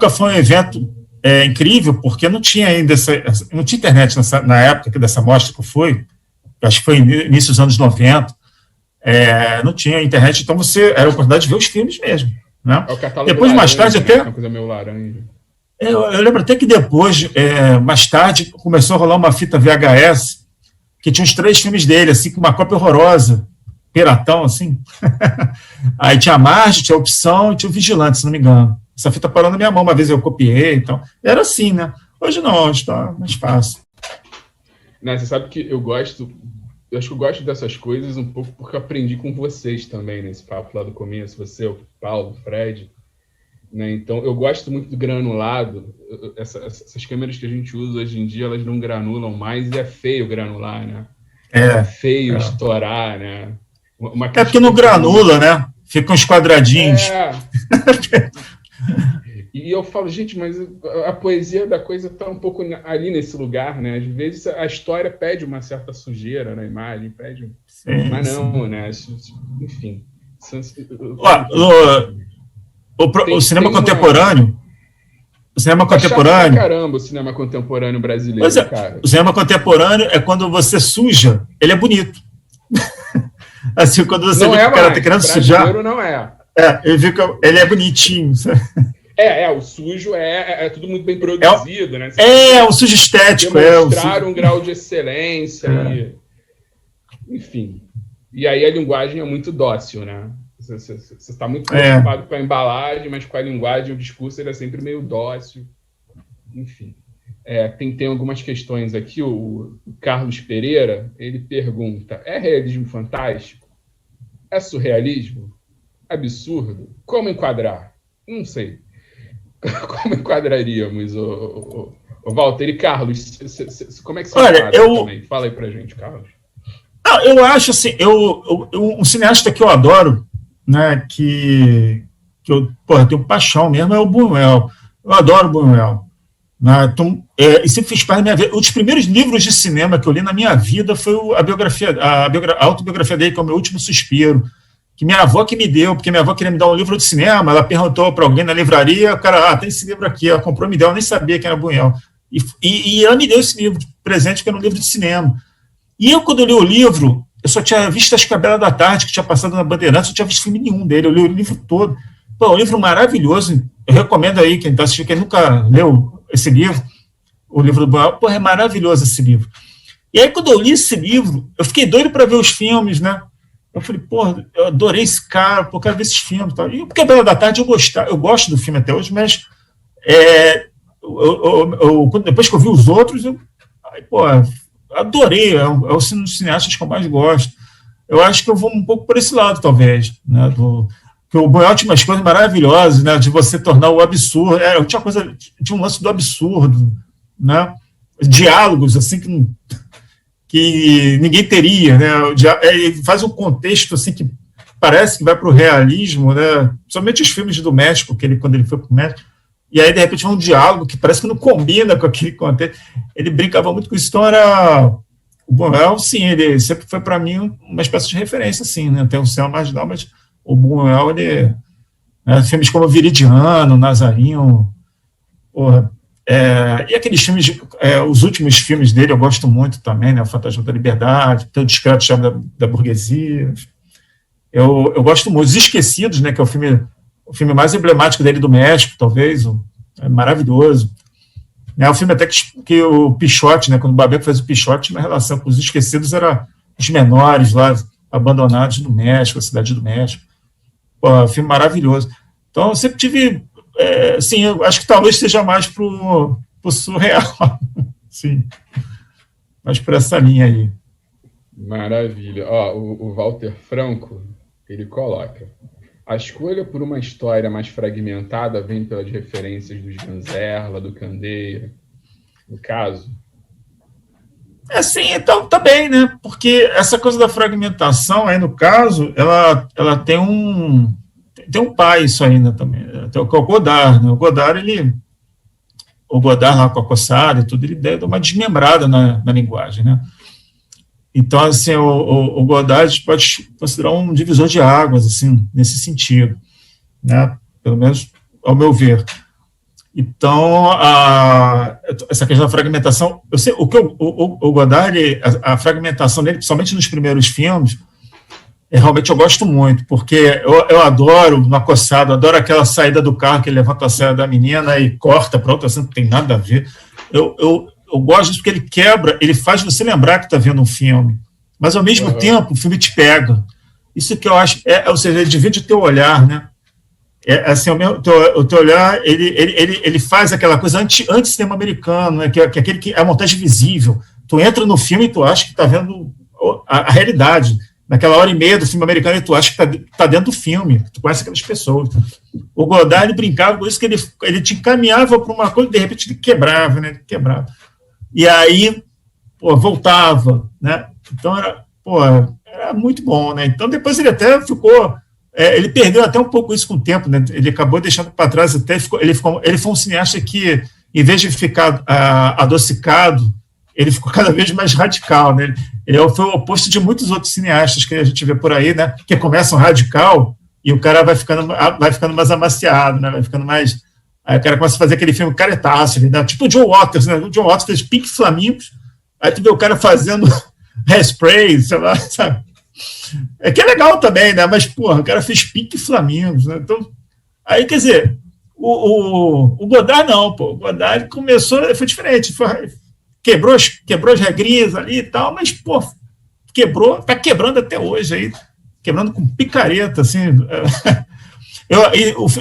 foi um evento incrível, porque não tinha ainda não tinha internet na época dessa mostra que eu fui, acho que foi início dos anos 90, não tinha internet, então você era a oportunidade de ver os filmes mesmo. Né? Depois, mais tarde, até... Uma coisa meio laranja. Eu lembro até que depois, mais tarde, começou a rolar uma fita VHS, que tinha uns 3 filmes dele, assim, com uma cópia horrorosa, piratão, assim. Aí tinha a Margem, tinha a Opção e tinha o Vigilante, se não me engano. Essa fita parou na minha mão, uma vez eu copiei, então. Era assim, né? Hoje não, hoje está mais fácil. Né, você sabe que eu acho que eu gosto dessas coisas um pouco porque eu aprendi com vocês também, nesse papo lá do começo, você, o Paulo, o Fred, né? Então eu gosto muito do granulado. Essas câmeras que a gente usa hoje em dia, elas não granulam mais e é feio granular, né? É feio estourar, né? Porque não granula, né? Fica uns quadradinhos. E eu falo, gente, mas a poesia da coisa está um pouco ali nesse lugar, né? Às vezes a história pede uma certa sujeira na imagem, mas não, né? Enfim. O cinema contemporâneo... O cinema contemporâneo... Caramba, o cinema contemporâneo brasileiro, cara. O cinema contemporâneo é quando você suja, ele é bonito. Assim, quando você vê que o cara está querendo sujar... não é. Ele é bonitinho, sabe? O sujo é tudo muito bem produzido, né? O sujo estético. Demonstrar um grau de excelência. Enfim. E aí a linguagem é muito dócil, né? Você está muito preocupado com a embalagem, mas com a linguagem, o discurso ele é sempre meio dócil. Enfim. Tem algumas questões aqui. O Carlos Pereira, ele pergunta, é realismo fantástico? É surrealismo? Absurdo? Como enquadrar? Não sei. Como enquadraríamos o Walter e Carlos? Como é que você enquadra também? Fala aí pra gente, Carlos. Eu acho assim, um cineasta que eu adoro, né, que eu tenho paixão mesmo, é o Buñuel. Eu adoro o Buñuel. Né? Então, e sempre fiz parte da minha vida. Um dos primeiros livros de cinema que eu li na minha vida foi a autobiografia dele, que é o Meu Último Suspiro, que minha avó que me deu, porque minha avó queria me dar um livro de cinema, ela perguntou para alguém na livraria, o cara, tem esse livro aqui, ela comprou e me deu, eu nem sabia quem era Buñuel. E ela me deu esse livro de presente, que era um livro de cinema. E eu, quando eu li o livro, eu só tinha visto As Cabelas da Tarde, que tinha passado na Bandeirantes, eu não tinha visto filme nenhum dele, eu li o livro todo. Um livro maravilhoso, eu recomendo aí, quem está assistindo, quem nunca leu esse livro, o livro do Buñuel, é maravilhoso esse livro. E aí, quando eu li esse livro, eu fiquei doido para ver os filmes, né? Eu falei, eu adorei esse cara, quero ver esses filmes. Tal. E porque a Bela da Tarde eu gosto do filme até hoje, mas depois que eu vi os outros, adorei, é um dos cineastas que eu mais gosto. Eu acho que eu vou um pouco por esse lado, talvez, né? Porque o Buñuel tinha umas coisas maravilhosas, né? De você tornar o absurdo. Tinha um lance do absurdo, né? Diálogos, assim, que ninguém teria, né? Ele faz um contexto, assim, que parece que vai para o realismo, né? Somente os filmes do México, quando ele foi para o México, e aí, de repente, vai um diálogo que parece que não combina com aquele contexto. Ele brincava muito com isso, então o Buñuel, sim, ele sempre foi, para mim, uma espécie de referência, assim, né? Tem um cinema marginal, mas o Buñuel, filmes como Viridiano, Nazarinho, e aqueles filmes, os últimos filmes dele eu gosto muito também, né? O Fantasma da Liberdade, tem o Discreto Charme da Burguesia. Eu gosto muito. Os Esquecidos, né? Que é o filme mais emblemático dele do México, talvez, é maravilhoso. É um filme até que o Pichote, né? Quando o Babeco fez o Pichote, tinha uma relação com Os Esquecidos, era os menores lá, abandonados no México, a cidade do México. Filme maravilhoso. Então, eu sempre tive... sim, eu acho que talvez seja mais pro surreal. Sim. Mais por essa linha aí. Maravilha. O Walter Franco, ele coloca: a escolha por uma história mais fragmentada vem pelas referências do Sganzerla, do Candeia, no caso? Sim, então tá bem, né? Porque essa coisa da fragmentação, aí no caso, ela tem um pai, isso ainda também. Tem o Godard, né? O Godard lá com a coçada e tudo, ele deu uma desmembrada na linguagem, né? Então, assim, o Godard pode considerar um divisor de águas, assim, nesse sentido, né? Pelo menos ao meu ver. Então, essa questão da fragmentação, eu sei, o Godard, a fragmentação dele, principalmente nos primeiros filmes, realmente eu gosto muito, porque eu adoro na coçada, adoro aquela saída do carro que ele levanta a saia da menina e corta para outra, assim, não tem nada a ver. Eu gosto disso porque ele quebra, ele faz você lembrar que está vendo um filme, mas ao mesmo tempo o filme te pega. Isso que eu acho, ou seja, ele divide o teu olhar, né? Assim, o teu olhar, ele faz aquela coisa anti-cinema americano, né? Que é aquele que é a montagem visível. Tu entra no filme e tu acha que está vendo a realidade. Naquela hora e meia do filme americano, e tu acha que está dentro do filme, tu conhece aquelas pessoas. O Godard brincava com isso, que ele te encaminhava para uma coisa, e de repente ele quebrava, né? Quebrava. E aí, voltava, né? Então, era muito bom, né? Então, depois ele até ficou... ele perdeu até um pouco isso com o tempo, né? Ele acabou deixando para trás, ele foi um cineasta que, em vez de ficar adocicado, ele ficou cada vez mais radical, né? Ele foi o oposto de muitos outros cineastas que a gente vê por aí, né? Que começam radical e o cara vai ficando mais amaciado, né? Vai ficando mais... Aí o cara começa a fazer aquele filme caretaço, né? Tipo o John Waters, né? O John Waters fez Pink Flamingos, aí tu vê o cara fazendo Hairspray, sei lá, sabe? Que é legal também, né? Mas, o cara fez Pink Flamingos, né? Então, aí, quer dizer, o Godard não, o Godard começou, foi diferente, quebrou as regrinhas ali e tal, mas, tá quebrando até hoje aí, quebrando com picareta, assim.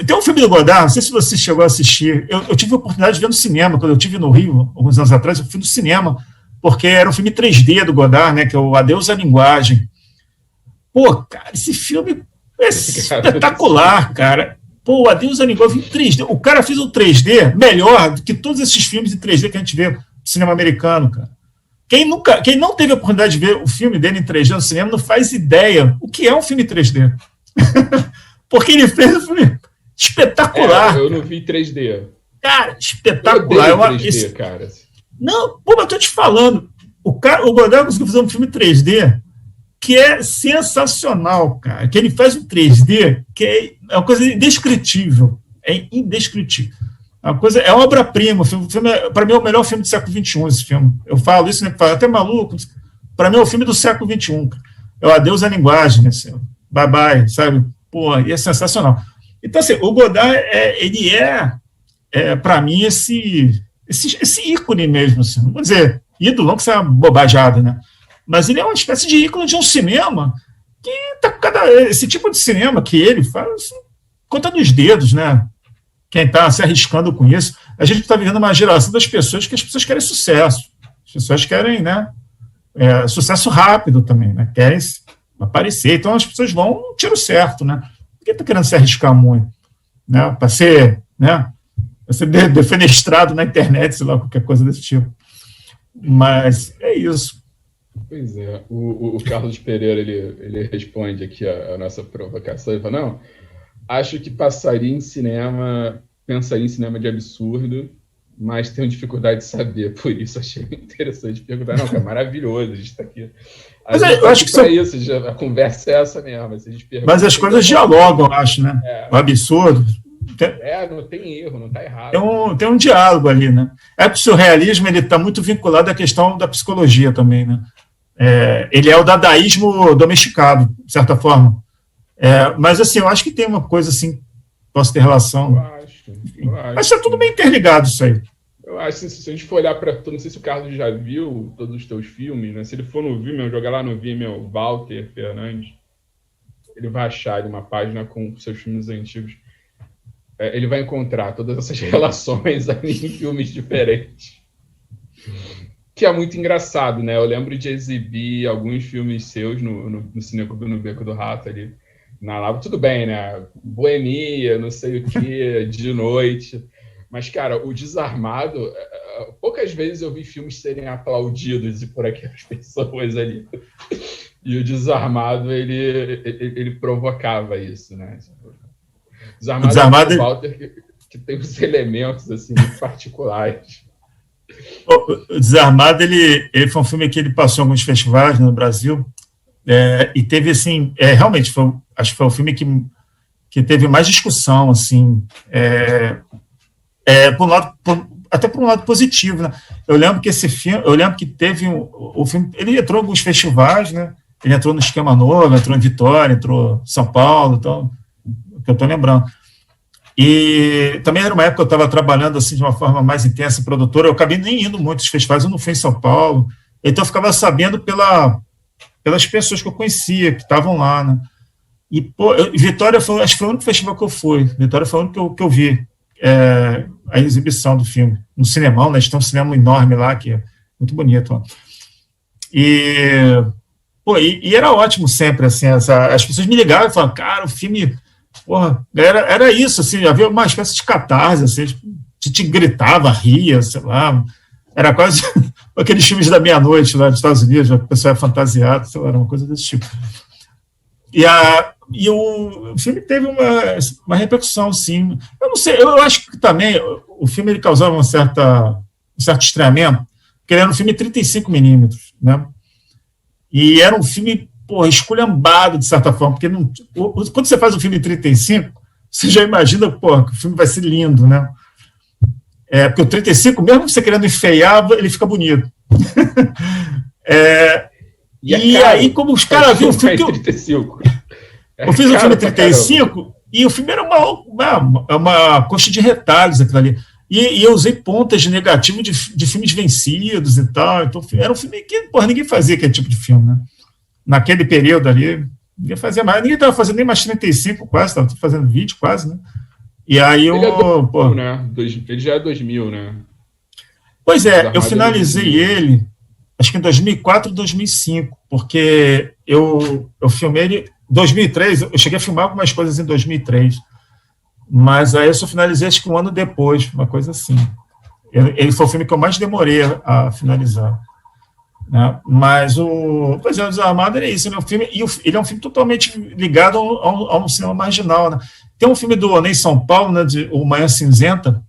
Tem um filme do Godard, não sei se você chegou a assistir, eu tive a oportunidade de ver no cinema, quando eu estive no Rio, alguns anos atrás, eu fui no cinema, porque era um filme 3D do Godard, né, que é o Adeus à Linguagem. Cara, esse filme é espetacular, cara. Adeus à Linguagem em 3D. O cara fez um 3D melhor do que todos esses filmes em 3D que a gente vê no cinema americano, cara. Quem não teve a oportunidade de ver o filme dele em 3D no cinema não faz ideia o que é um filme 3D. Porque ele fez um filme espetacular. Eu não vi 3D. Cara, espetacular. Eu odeio 3D, cara. Não, eu tô te falando. O Godard conseguiu fazer um filme 3D que é sensacional, cara. Que ele faz um 3D que é uma coisa indescritível. É indescritível. É uma obra-prima. Para mim, é o melhor filme do século XXI, esse filme. Eu falo isso, né? Até maluco. Para mim, é o filme do século XXI. É o Adeus à Linguagem, assim. Bye bye, sabe? E é sensacional. Então, assim, o Godard, ele para mim, esse ícone mesmo, assim, não vou dizer ídolo, não que isso é uma bobajada, né? Mas ele é uma espécie de ícone de um cinema que esse tipo de cinema que ele faz, assim, conta nos dedos, né? Quem está se arriscando com isso. A gente está vivendo uma geração das pessoas que as pessoas querem sucesso. As pessoas querem, né? Sucesso rápido também, né? Querem aparecer. Então as pessoas vão no tiro certo, né? Ninguém está querendo se arriscar muito, né? Para ser, né? Para ser defenestrado na internet, sei lá, qualquer coisa desse tipo. Mas é isso. Pois é. O Carlos Pereira, ele responde aqui a nossa provocação. Ele fala, não, acho que pensaria em cinema de absurdo, mas tenho dificuldade de saber, por isso achei interessante perguntar. Não, é maravilhoso, a gente está aqui. Mas eu acho que isso, a conversa é essa mesmo. Mas as coisas dialogam, eu acho, né? O absurdo. Não tem erro, não está errado. Tem um diálogo ali, né? É que o surrealismo está muito vinculado à questão da psicologia também, né? Ele é o dadaísmo domesticado, de certa forma. Mas, assim, eu acho que tem uma coisa, assim, posso ter relação. Eu acho. Mas está tudo bem interligado, isso aí. Eu acho que se a gente for olhar para... Não sei se o Carlos já viu todos os teus filmes, né? Se ele for no Vimeo, jogar lá no Vimeo, Walter Fernandes, ele vai achar uma página com seus filmes antigos. Ele vai encontrar todas essas relações ali em filmes diferentes. Que é muito engraçado, né? Eu lembro de exibir alguns filmes seus no Cineclube no Beco do Rato ali, na Lava. Tudo bem, né? Boemia, não sei o quê, de noite. Mas, cara, o Desarmado... Poucas vezes eu vi filmes serem aplaudidos por aquelas pessoas ali. E o Desarmado, ele provocava isso, né? O Desarmado é o Walter que tem uns elementos, assim, muito particulares. O Desarmado, ele foi um filme que ele passou em alguns festivais no Brasil, e teve, assim, realmente, acho que foi o filme que teve mais discussão, assim, até por um lado positivo, né? Eu lembro que teve o filme, ele entrou em alguns festivais, né? Ele entrou no Esquema Novo, entrou em Vitória, entrou em São Paulo, então, que eu estou lembrando. E também era uma época que eu estava trabalhando assim de uma forma mais intensa em produtora, eu acabei nem indo muito aos festivais, eu não fui em São Paulo, então eu ficava sabendo pelas pessoas que eu conhecia, que estavam lá, né? E, Vitória acho que foi o único festival que eu fui, Vitória foi o único que eu vi a exibição do filme, no Cinemão, né? Tem um cinema enorme lá, que é muito bonito, ó. E era ótimo sempre, assim, as pessoas me ligavam e falavam, cara, o filme... Porra, era isso, assim, havia uma espécie de catarse, assim, a gente gritava, ria, sei lá, era quase aqueles filmes da meia-noite lá nos Estados Unidos, o pessoal é fantasiado, sei lá, era uma coisa desse tipo. E o filme teve uma repercussão, sim. Eu não sei, eu acho que também o filme ele causava um certo estranhamento, porque ele era um filme 35mm, né? E era um filme esculhambado, de certa forma, porque quando você faz um filme em 35, você já imagina, que o filme vai ser lindo, né? Porque o 35, mesmo você querendo enfeiar, ele fica bonito. Aí, como os caras viram o filme... Eu fiz um filme em 35, e o filme era uma coxa de retalhos, aquilo ali. E eu usei pontas de negativo de filmes vencidos e tal, então era um filme que, ninguém fazia aquele tipo de filme, né? Naquele período ali, ninguém fazia mais, ninguém estava fazendo nem mais 35 quase, estava fazendo 20 quase, né? E aí ele é 2000, né? Ele já é 2000, né? Pois eu finalizei ele, acho que em 2004 ou 2005, porque eu filmei ele em 2003, eu cheguei a filmar algumas coisas em 2003, mas aí eu só finalizei acho que um ano depois, uma coisa assim. Ele foi o filme que eu mais demorei a finalizar. Né? Mas o Desarmado é isso, né? Ele é um filme totalmente ligado a um cinema marginal, né? Tem um filme do Oney São Paulo, né, O Manhã Cinzenta,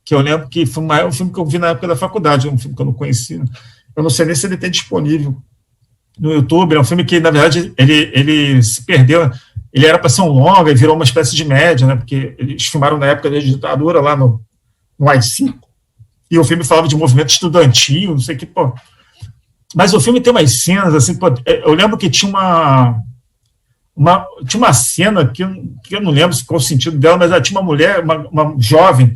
que eu lembro que foi um filme que eu vi na época da faculdade, um filme que eu não conhecia, né? Eu não sei nem se ele tem disponível no YouTube. É um filme que, na verdade, ele se perdeu, ele era para ser um longa e virou uma espécie de média, né? Porque eles filmaram na época da ditadura lá no AI-5, e o filme falava de movimento estudantil, não sei o que, Mas o filme tem umas cenas, assim, eu lembro que tinha tinha uma cena que eu não lembro qual o sentido dela, mas ela tinha uma mulher, uma jovem,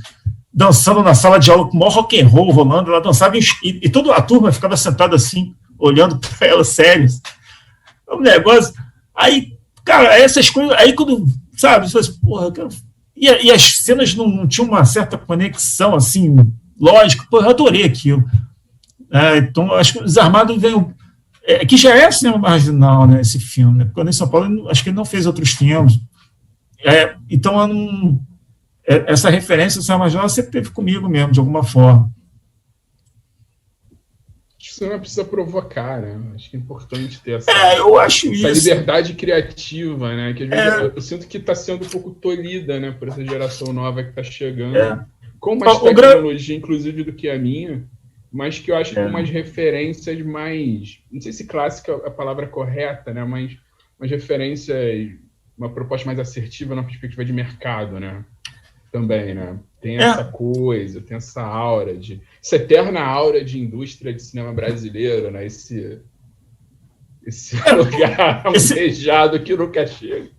dançando na sala de aula com o maior rock and roll rolando, ela dançava e toda a turma ficava sentada assim, olhando para ela, sério. Um negócio. Aí, cara, essas coisas, aí quando, sabe, você fala assim, porra, e as cenas não tinham uma certa conexão, assim, lógica, pô, eu adorei aquilo. Então, acho que o Desarmado veio, que já é cinema marginal, né, esse filme, né, porque em São Paulo, acho que ele não fez outros filmes. Então, essa referência ao cinema marginal sempre teve comigo mesmo, de alguma forma. Você não precisa provocar, né? Acho que é importante ter eu acho essa isso. liberdade criativa, né? Que às vezes eu sinto que está sendo um pouco tolhida, né? Por essa geração nova que está chegando. Com mais tecnologia, inclusive, do que a minha, mas que eu acho que umas referências mais... Não sei se clássica é a palavra correta, né? Mas umas referências... Uma proposta mais assertiva na perspectiva de mercado, né? Também, né? Tem essa coisa, tem essa aura essa eterna aura de indústria de cinema brasileiro, né? Esse lugar almejado que nunca chega.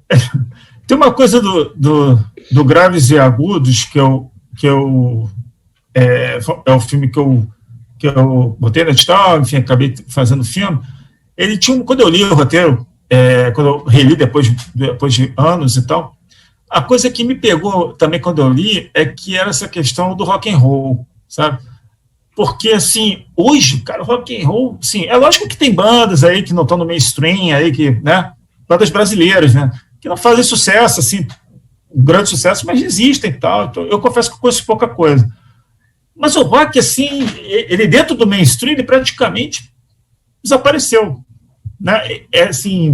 Tem uma coisa do Graves e Agudos é o filme que eu botei na edital, enfim, acabei fazendo o filme. Ele tinha, quando eu li o roteiro, quando eu reli depois de anos e tal, a coisa que me pegou também quando eu li é que era essa questão do rock and roll, sabe? Porque, assim, hoje, cara, o rock and roll, sim, é lógico que tem bandas aí que não estão no mainstream, aí que, né, bandas brasileiras, né, que não fazem sucesso, assim, um grande sucesso, mas existem e tal. Então, eu confesso que eu conheço pouca coisa. Mas o rock, assim, ele dentro do mainstream, ele praticamente desapareceu, né? Assim,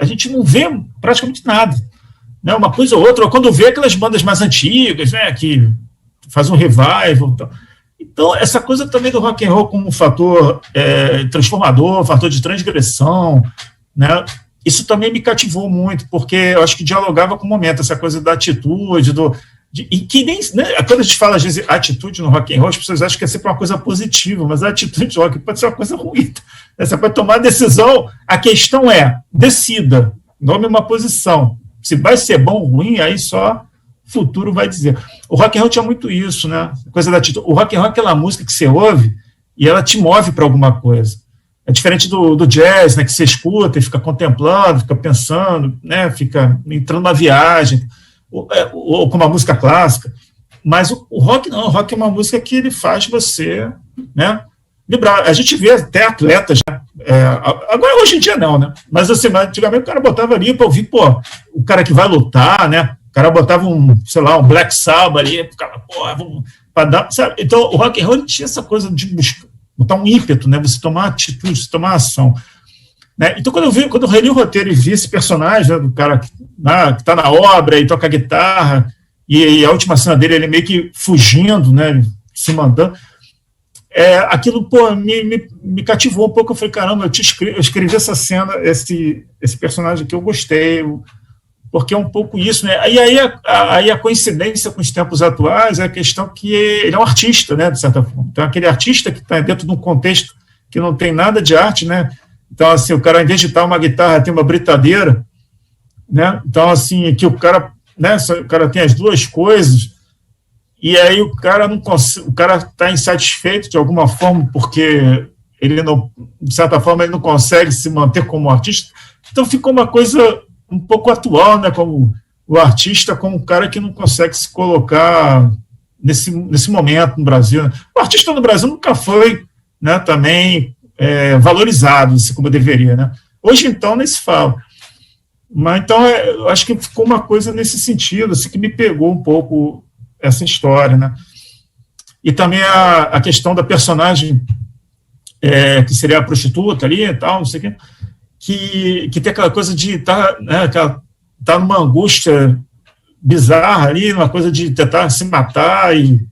a gente não vê praticamente nada. Né, uma coisa ou outra, ou quando vê aquelas bandas mais antigas, né, que fazem um revival. Então, essa coisa também do rock and roll como um fator transformador, fator de transgressão, né, isso também me cativou muito, porque eu acho que dialogava com o momento, essa coisa da atitude, e que nem, né, quando a gente fala, às vezes, atitude no rock and roll, as pessoas acham que é sempre uma coisa positiva, mas a atitude do rock pode ser uma coisa ruim. Você pode tomar decisão, a questão é, decida, nome uma posição. Se vai ser bom ou ruim, aí só o futuro vai dizer. O rock and roll tinha muito isso, né? Coisa da atitude. O rock and roll é aquela música que você ouve e ela te move para alguma coisa. É diferente do jazz, né? Que você escuta e fica contemplando, fica pensando, né? Fica entrando numa viagem, ou com uma música clássica. Mas o rock não. O rock é uma música que ele faz você, né, vibrar. A gente vê até atletas, né? Agora, hoje em dia, não, né? Mas assim, antigamente o cara botava ali para ouvir, pô, o cara que vai lutar, né? O cara botava um Black Sabbath ali, o cara, pô, para dar, sabe? Então, o rock and roll tinha essa coisa de botar um ímpeto, né? Você tomar atitude, você tomar ação. Né? Então, quando eu reli o roteiro e vi esse personagem, né, do cara que está na obra e toca guitarra, e a última cena dele, ele meio que fugindo, né? Se mandando. Aquilo, pô, me cativou um pouco. Eu falei, caramba, eu escrevi essa cena, esse personagem que eu gostei, porque é um pouco isso, né? E aí a coincidência com os tempos atuais é a questão que ele é um artista, né, de certa forma. Então, aquele artista que está dentro de um contexto que não tem nada de arte, né? Então, assim, o cara, em vez de estar uma guitarra, tem uma britadeira, né? Então, assim, que o cara, né, o cara tem as duas coisas. E aí o cara está insatisfeito de alguma forma, porque ele não, de certa forma, ele não consegue se manter como artista. Então ficou uma coisa um pouco atual, né? Como o artista, como um cara que não consegue se colocar nesse momento no Brasil. Né? O artista no Brasil nunca foi, né, também valorizado, assim, como deveria. Né? Hoje, então, nem se fala. Mas então, eu acho que ficou uma coisa nesse sentido, assim, que me pegou um pouco essa história, né? E também a questão da personagem, que seria a prostituta ali e tal, não sei o quê, que tem aquela coisa de estar, né, tá numa angústia bizarra ali, uma coisa de tentar se matar e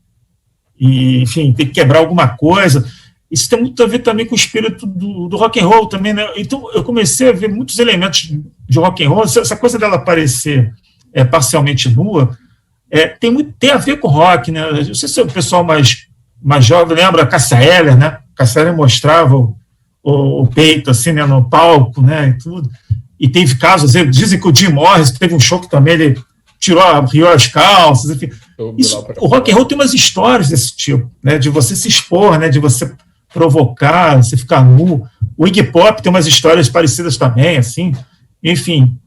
enfim, ter que quebrar alguma coisa. Isso tem muito a ver também com o espírito do rock and roll também, né? Então, eu comecei a ver muitos elementos de rock and roll, essa coisa dela parecer parcialmente nua, tem a ver com rock, né? Não sei se o pessoal mais jovem lembra a Cássia Eller, né? Cássia Eller mostrava o peito assim, né, no palco, né, e tudo. e teve casos, dizem que o Jim Morris teve um show que também ele riu as calças, enfim. O rock and roll tem umas histórias desse tipo, né, de você se expor, né, de você provocar, você ficar nu. O Iggy Pop tem umas histórias parecidas também, assim, enfim.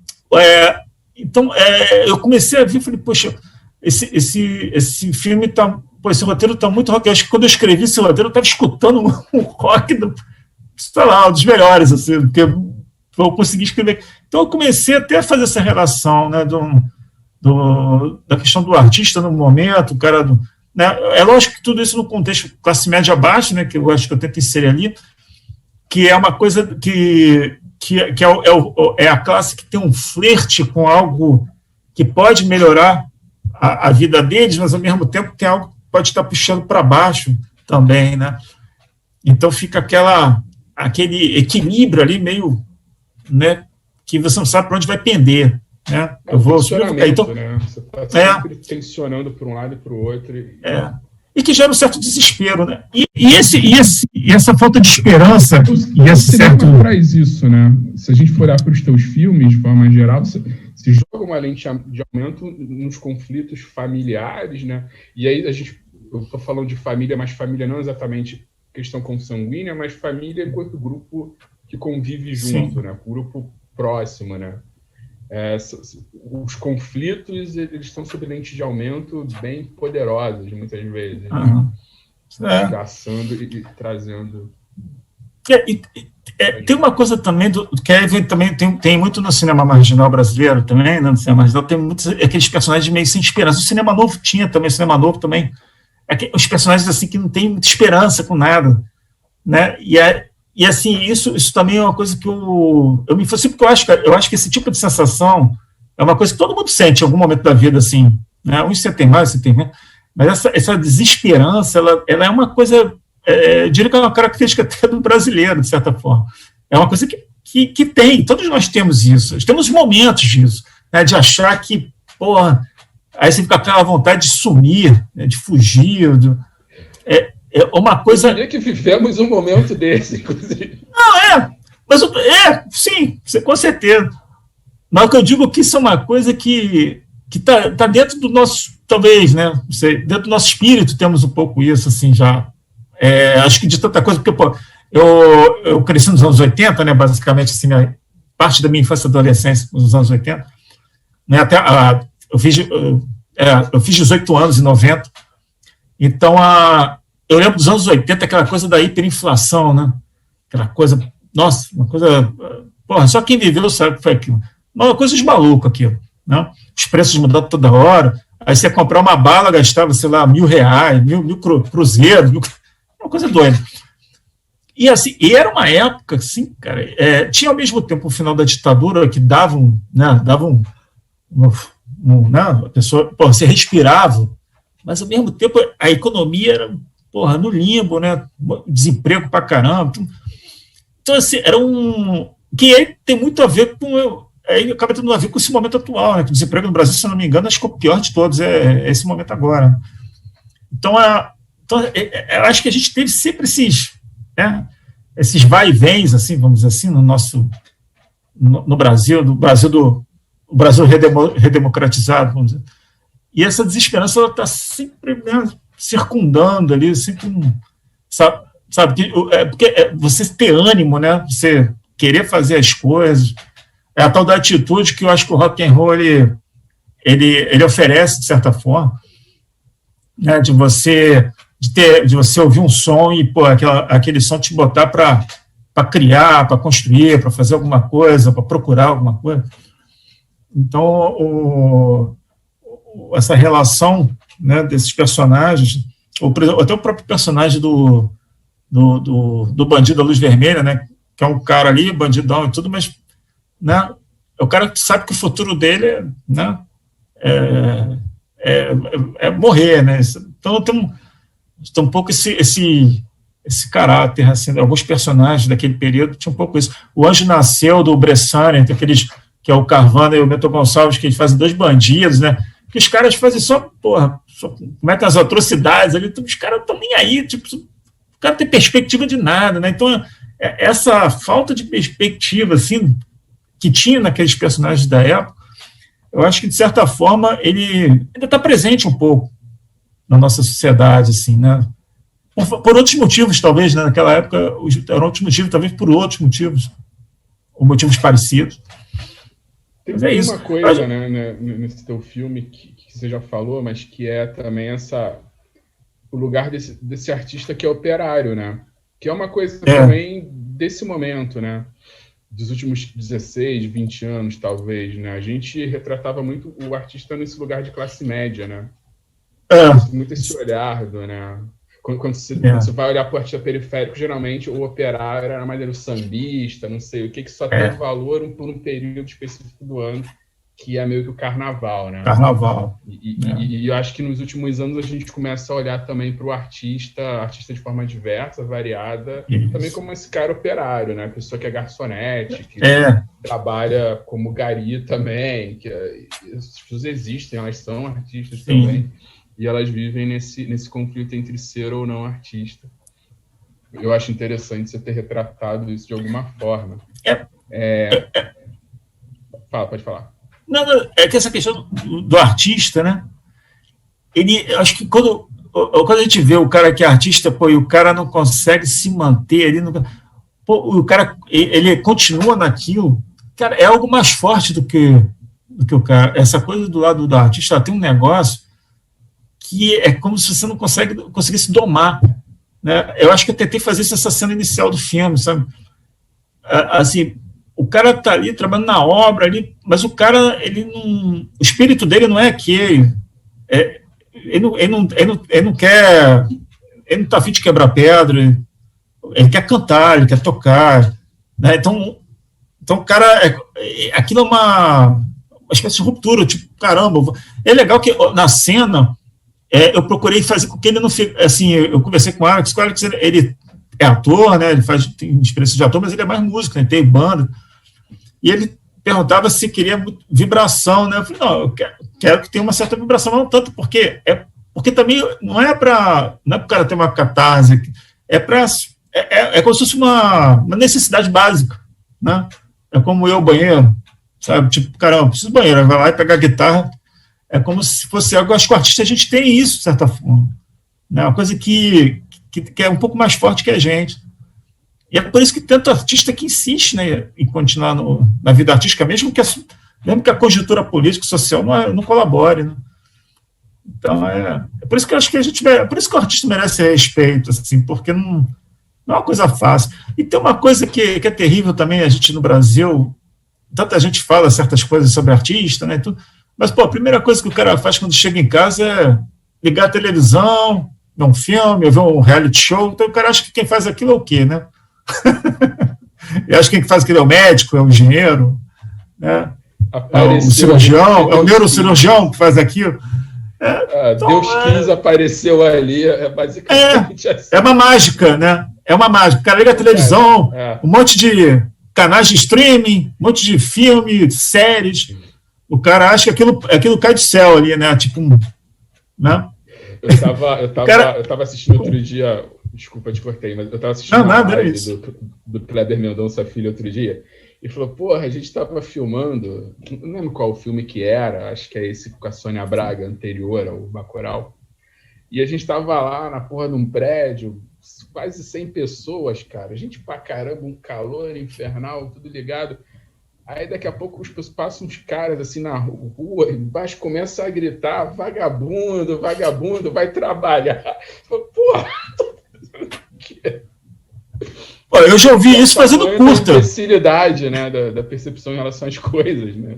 Então, eu comecei a ver, falei, poxa, esse filme tá, esse roteiro tá muito rock. Eu acho que quando eu escrevi esse roteiro, eu estava escutando um rock sei lá, dos melhores, assim, porque eu consegui escrever. Então, eu comecei até a fazer essa relação, né, da questão do artista no momento, o cara né, é lógico que tudo isso no contexto classe média baixa, né, que eu acho que eu tento inserir ali, que é uma coisa que é a classe que tem um flerte com algo que pode melhorar a vida deles, mas ao mesmo tempo tem algo que pode estar puxando para baixo também, né? Então fica aquele equilíbrio ali meio, né, que você não sabe para onde vai pender, né? Eu vou então, né? Você está sempre tensionando para um lado e para o outro. E que gera um certo desespero, né? E essa falta de esperança. E esse certo traz isso, né? Se a gente for olhar para os teus filmes, de forma geral, você joga uma lente de aumento nos conflitos familiares, né? E aí eu estou falando de família, mas família não exatamente questão consanguínea, mas família enquanto grupo que convive junto, né? Grupo próximo, né? Os conflitos, eles estão sob lente de aumento bem poderosos, muitas vezes, né? Gastando e trazendo... Tem uma coisa também, também tem muito no cinema marginal brasileiro, também, né? No cinema marginal tem muitos aqueles personagens meio sem esperança. O cinema novo tinha também, o cinema novo também. Os personagens assim que não tem muita esperança com nada, né? E assim, isso também é uma coisa que eu me fascino, porque eu acho que esse tipo de sensação é uma coisa que todo mundo sente em algum momento da vida, assim, né? Uns você tem mais, você tem menos, mas essa desesperança, ela é uma coisa, eu diria que é uma característica até do brasileiro, de certa forma. É uma coisa que tem, todos nós temos isso, temos momentos disso, né? De achar que, porra, aí você fica com aquela vontade de sumir, né? De fugir, uma coisa... Eu diria que vivemos um momento desse, inclusive. Não, mas sim, com certeza. Mas o que eu digo que isso é uma coisa que tá dentro do nosso, talvez, né? Dentro do nosso espírito temos um pouco isso, assim, já. Acho que de tanta coisa, porque, pô, eu cresci nos anos 80, né? Basicamente, assim, parte da minha infância e adolescência nos anos 80, né? Até eu fiz 18 anos em 90, então eu lembro dos anos 80, aquela coisa da hiperinflação, né? Aquela coisa, nossa, uma coisa, porra, só quem viveu sabe o que foi aquilo. Uma coisa de maluco aquilo, né? Os preços mudando toda hora, aí você ia comprar uma bala, gastava, sei lá, R$1.000, mil cruzeiros, uma coisa doida. E assim, era uma época, assim, cara, tinha ao mesmo tempo o final da ditadura que davam, né, né, a pessoa, porra, você respirava, mas ao mesmo tempo a economia era, porra, no limbo, né, desemprego pra caramba. Então, assim, que tem muito a ver com, acaba tendo a ver com esse momento atual, né, que o desemprego no Brasil, se eu não me engano, acho que é o pior de todos, esse momento agora. Então, eu acho que a gente teve sempre esses vai e vens, assim, vamos dizer assim, no Brasil, o Brasil redemocratizado, vamos dizer. E essa desesperança, ela está sempre, né, circundando ali, sempre, sabe, porque você ter ânimo, né, você querer fazer as coisas, é a tal da atitude que eu acho que o rock and roll ele oferece, de certa forma, né, de você ouvir um som e, pô, aquele som te botar para criar, para construir, para fazer alguma coisa, para procurar alguma coisa. Então, essa relação, né, desses personagens, até o próprio personagem do bandido da luz vermelha, né, que é um cara ali, bandidão e tudo, mas, né, é o cara que sabe que o futuro dele é morrer, né? Então tem um pouco esse caráter, assim, alguns personagens daquele período tinham um pouco isso. O Anjo Nasceu, do Bressane, que é o Carvana e o Bento Gonçalves, que eles fazem dois bandidos, né? Que os caras fazem só cometem as atrocidades ali, os caras não estão nem aí, tipo, o cara não tem perspectiva de nada, né? Então, essa falta de perspectiva, assim, que tinha naqueles personagens da época, eu acho que, de certa forma, ele ainda está presente um pouco na nossa sociedade, assim, né? Por outros motivos, talvez, né? Naquela época, eram outros motivos, talvez por outros motivos, ou motivos parecidos. Tem uma coisa, né, nesse teu filme que você já falou, mas que é também o lugar desse artista que é operário, né? Que é uma coisa também desse momento, né? Dos últimos 16, 20 anos, talvez, né? A gente retratava muito o artista nesse lugar de classe média, né? Muito esse olhar, né? Quando você vai olhar para o artista periférico, geralmente o operário era mais o sambista, não sei o que só tem valor por um período específico do ano, que é meio que o carnaval, né? Carnaval. E eu acho que nos últimos anos a gente começa a olhar também para o artista de forma diversa, variada, também como esse cara operário, né? Pessoa que é garçonete, que trabalha como gari também, que essas pessoas existem, elas são artistas também. E elas vivem nesse conflito entre ser ou não artista. Eu acho interessante você ter retratado isso de alguma forma. Pode falar. Não, é que essa questão do artista, né? Acho que quando a gente vê o cara que é artista, e o cara não consegue se manter ali, o cara ele continua naquilo, cara, é algo mais forte do que o cara. Essa coisa do lado do artista, tem um negócio que é como se você não conseguisse domar, né? Eu acho que eu tentei fazer isso nessa cena inicial do filme, sabe? Assim, o cara tá ali trabalhando na obra ali, mas o cara, o espírito dele não é aquele, ele não quer, ele não tá afim de quebrar pedra, ele quer cantar, ele quer tocar, né? Então o cara, aquilo é uma espécie de ruptura, tipo, caramba, é legal que na cena eu procurei fazer com que ele não fique, assim, eu conversei com o Alex, ele é ator, né, tem experiência de ator, mas ele é mais músico, né, tem banda, e ele perguntava se queria vibração, né, eu falei, não, eu quero que tenha uma certa vibração, mas não tanto, porque também não é para o cara ter uma catarse, é como se fosse uma necessidade básica, né, é como o banheiro, sabe, tipo, caramba, preciso do banheiro, vai lá e pegar a guitarra. É como se fosse algo, acho que o artista a gente tem isso, de certa forma. Né? Uma coisa que é um pouco mais forte que a gente. E é por isso que tanto artista que insiste, né, em continuar na vida artística, mesmo que a conjuntura política e social não colabore. Né? Então, é por isso que eu acho que é por isso que o artista merece respeito, assim, porque não é uma coisa fácil. E tem uma coisa que é terrível também, a gente no Brasil, tanta gente fala certas coisas sobre artista, né, tudo. Mas, a primeira coisa que o cara faz quando chega em casa é ligar a televisão, ver um filme, ver um reality show. Então, o cara acha que quem faz aquilo é o quê, né? E acha que quem faz aquilo é o médico, é o engenheiro, né? É o cirurgião, é o neurocirurgião que faz aquilo. Então, Deus quis, apareceu ali, basicamente assim. É uma mágica, né? É uma mágica. O cara liga a televisão, um monte de canais de streaming, um monte de filme, séries. O cara acha que aquilo cai do céu ali, né? Tipo, né? Eu tava assistindo outro dia, desculpa, te cortei, mas eu tava assistindo a live do Kleber Mendonça Filho outro dia, e falou, a gente tava filmando, não lembro qual filme que era, acho que é esse com a Sônia Braga, anterior ao Bacurau, e a gente tava lá na porra de um prédio, quase 100 pessoas, cara, gente pra caramba, um calor infernal, tudo ligado. Aí daqui a pouco passam uns caras assim na rua, embaixo começam a gritar, vagabundo, vagabundo, vai trabalhar. Porra! Eu já ouvi isso fazendo curta. A facilidade, né, da percepção em relação às coisas, né?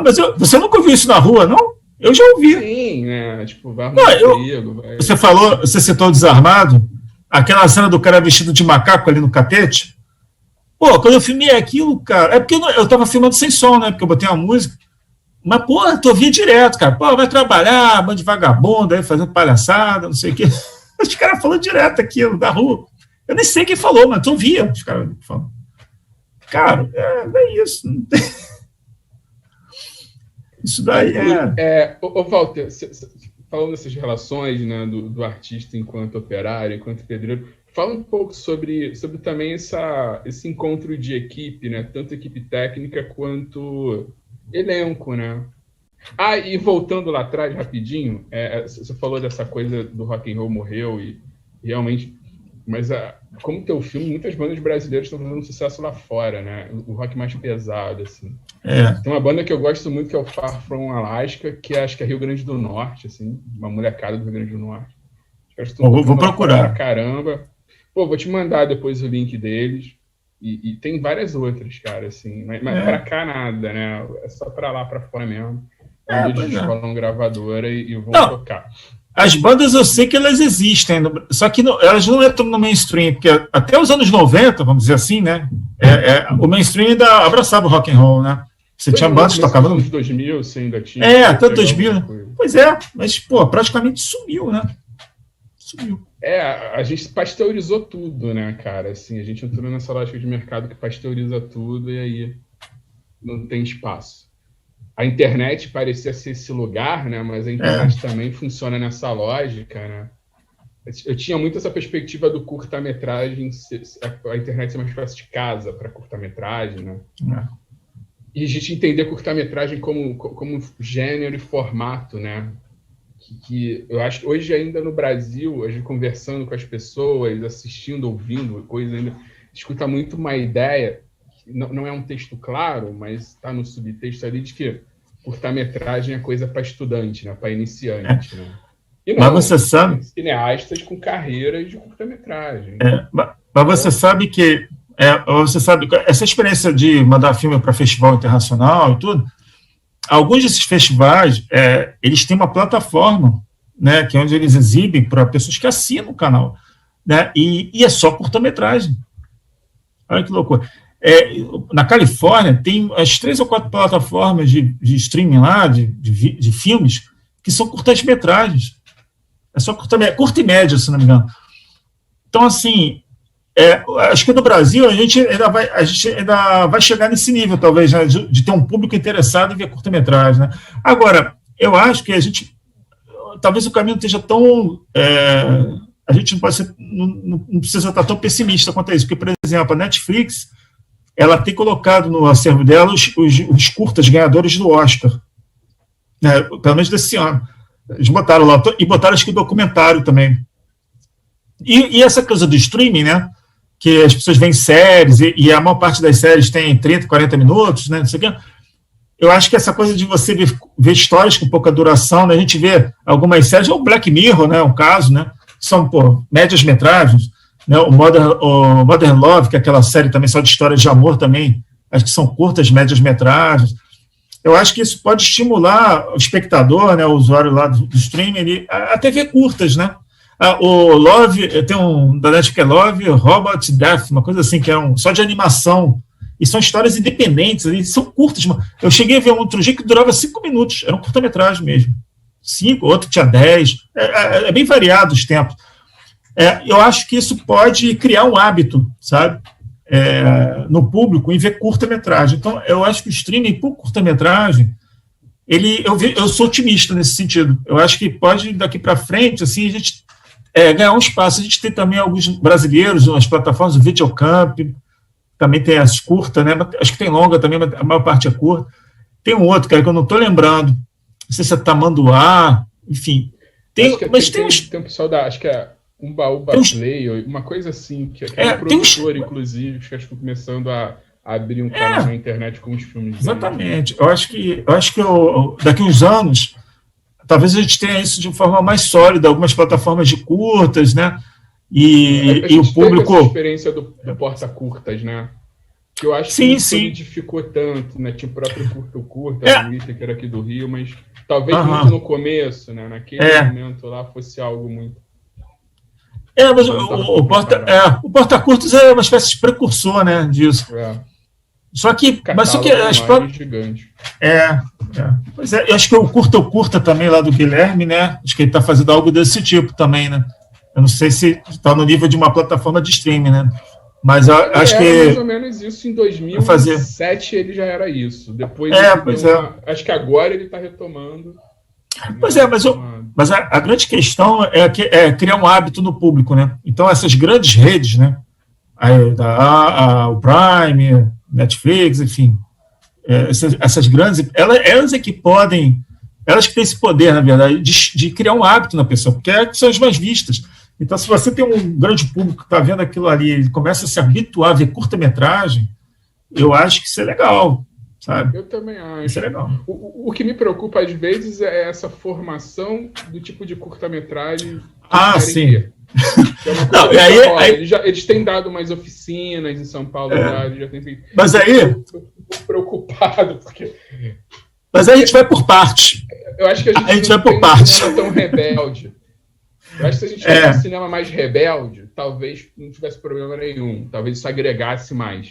Mas você nunca ouviu isso na rua, não? Eu já ouvi. Sim, né? Tipo, vai arrumar emprego. Você citou o Desarmado, aquela cena do cara vestido de macaco ali no catete. Quando eu filmei aquilo, cara, é porque eu tava filmando sem som, né? Porque eu botei uma música. Mas, tu ouvia direto, cara. Vai trabalhar, bando de vagabundo, aí fazendo palhaçada, não sei o quê. Os caras falando direto aquilo, da rua. Eu nem sei quem falou, mas tu ouvia os caras falando. Cara, é isso. Não tem... Isso daí Walter, falando dessas relações, né, do artista enquanto operário, enquanto pedreiro, Fala um pouco sobre também esse encontro de equipe, né? Tanto equipe técnica quanto elenco, né? Ah, e voltando lá atrás, rapidinho, você falou dessa coisa do rock and roll morreu e realmente... Mas como teu filme, muitas bandas brasileiras estão fazendo sucesso lá fora, né? O rock mais pesado, assim. Tem uma banda que eu gosto muito, que é o Far From Alaska, que acho que é Rio Grande do Norte, assim, uma molecada do Rio Grande do Norte. Vou procurar. Pra caramba. Pô, vou te mandar depois o link deles. E tem várias outras, cara, assim. Mas pra cá nada, né? É só pra lá, pra fora mesmo. Onde eles escolam gravadora e vão tocar. As bandas eu sei que elas existem, só que elas não entram no mainstream, porque até os anos 90, vamos dizer assim, né? O mainstream ainda abraçava o rock and roll, né? Você tinha bandas que tocavam... Nos anos 2000 você ainda tinha... até 2000. Pois é, mas, pô, praticamente sumiu, né? Sumiu. A gente pasteurizou tudo, né, cara? Assim, a gente entrou nessa lógica de mercado que pasteuriza tudo e aí não tem espaço. A internet parecia ser esse lugar, né? Mas a internet também funciona nessa lógica, né? Eu tinha muito essa perspectiva do curta-metragem, a internet ser uma espécie de casa para curta-metragem, né? E a gente entender curta-metragem como gênero e formato, né? Que eu acho que hoje ainda no Brasil, a gente conversando com as pessoas, assistindo, ouvindo, coisa ainda, escuta muito uma ideia, não é um texto claro, mas está no subtexto ali de que curta-metragem é coisa para estudante, né? Para iniciante, né? E não, mas você sabe... cineastas com carreiras de curta-metragem. Mas você sabe que essa experiência de mandar filme para festival internacional e tudo, alguns desses festivais, eles têm uma plataforma, né, que é onde eles exibem para pessoas que assinam o canal, né, e é só curta-metragem. Olha que loucura. Na Califórnia, tem as 3 ou 4 plataformas de streaming lá, de filmes, que são curtas-metragens. É só curta e média, se não me engano. Então, assim, acho que no Brasil a gente ainda vai chegar nesse nível, talvez, né, de ter um público interessado em ver curta-metragem, né? Agora, eu acho que talvez o caminho esteja tão... a gente não precisa estar tão pessimista quanto a isso, porque, por exemplo, a Netflix, ela tem colocado no acervo dela os curtas ganhadores do Oscar, né, pelo menos desse ano. Eles botaram lá, e botaram acho que documentário também. E essa coisa do streaming, né, que as pessoas veem séries, e a maior parte das séries tem 30, 40 minutos, né, não sei o quê. Eu acho que essa coisa de você ver histórias com pouca duração, né, a gente vê algumas séries, ou Black Mirror, né, um caso, né, são, médias metragens, né, o Modern Love, que é aquela série também só de histórias de amor também, acho que são curtas, médias metragens. Eu acho que isso pode estimular o espectador, né, o usuário lá do streaming, a TV curtas, né? O Love, tem um da Netflix, Love, Robot Death, uma coisa assim, que é só de animação, e são histórias independentes, ali, são curtas. Eu cheguei a ver um outro dia que durava 5 minutos, era um curta-metragem mesmo. 5, outro tinha 10, é bem variado os tempos. Eu acho que isso pode criar um hábito, sabe? No público em ver curta-metragem. Então, eu acho que o streaming por curta-metragem, eu sou otimista nesse sentido. Eu acho que pode, daqui para frente, assim, a gente ganhar um espaço. A gente tem também alguns brasileiros, as plataformas, o Videocamp, também tem as curtas, né? Acho que tem longa também, mas a maior parte é curta. Tem um outro, cara, que eu não estou lembrando. Não sei se é Tamanduá, enfim. Tem um pessoal acho que é Umbaúba Play, uma coisa assim, que é um produtor, inclusive, que estão começando a abrir um canal na internet com os filmes. Exatamente. Eu acho que daqui a uns anos, talvez a gente tenha isso de forma mais sólida, algumas plataformas de curtas, né? E o público... Essa experiência do porta-curtas, né? Que eu acho que solidificou tanto, né? Tinha o próprio curta, o Ita, que era aqui do Rio, mas talvez muito no começo, né? Naquele momento lá fosse algo muito... Mas o porta-curtas é uma espécie de precursor, né, disso. Só que gigante. Pois eu acho que o curta também lá do Guilherme, né? Acho que ele está fazendo algo desse tipo também, né? Eu não sei se está no nível de uma plataforma de streaming, né? Mas acho que mais ou menos isso em 2007 ele já era isso. Depois acho que agora ele está retomando. Pois mas Mas a grande questão é criar um hábito no público, né? Então, essas grandes redes, né? O Prime, Netflix, enfim, essas grandes, elas é que podem, elas que têm esse poder, na verdade, de criar um hábito na pessoa, porque são as mais vistas. Então, se você tem um grande público que está vendo aquilo ali, ele começa a se habituar a ver curta-metragem, eu acho que isso é legal, sabe? Eu também acho. Isso é legal. O que me preocupa, às vezes, é essa formação do tipo de curta-metragem. Sim. Que é uma coisa eles têm dado mais oficinas em São Paulo, já tem feito. Mas aí... Eu tô preocupado, porque... Mas aí a gente vai por partes. Eu acho que a gente vai por partes. Cinema tão rebelde. Eu acho que se a gente tivesse um cinema mais rebelde, talvez não tivesse problema nenhum. Talvez isso agregasse mais.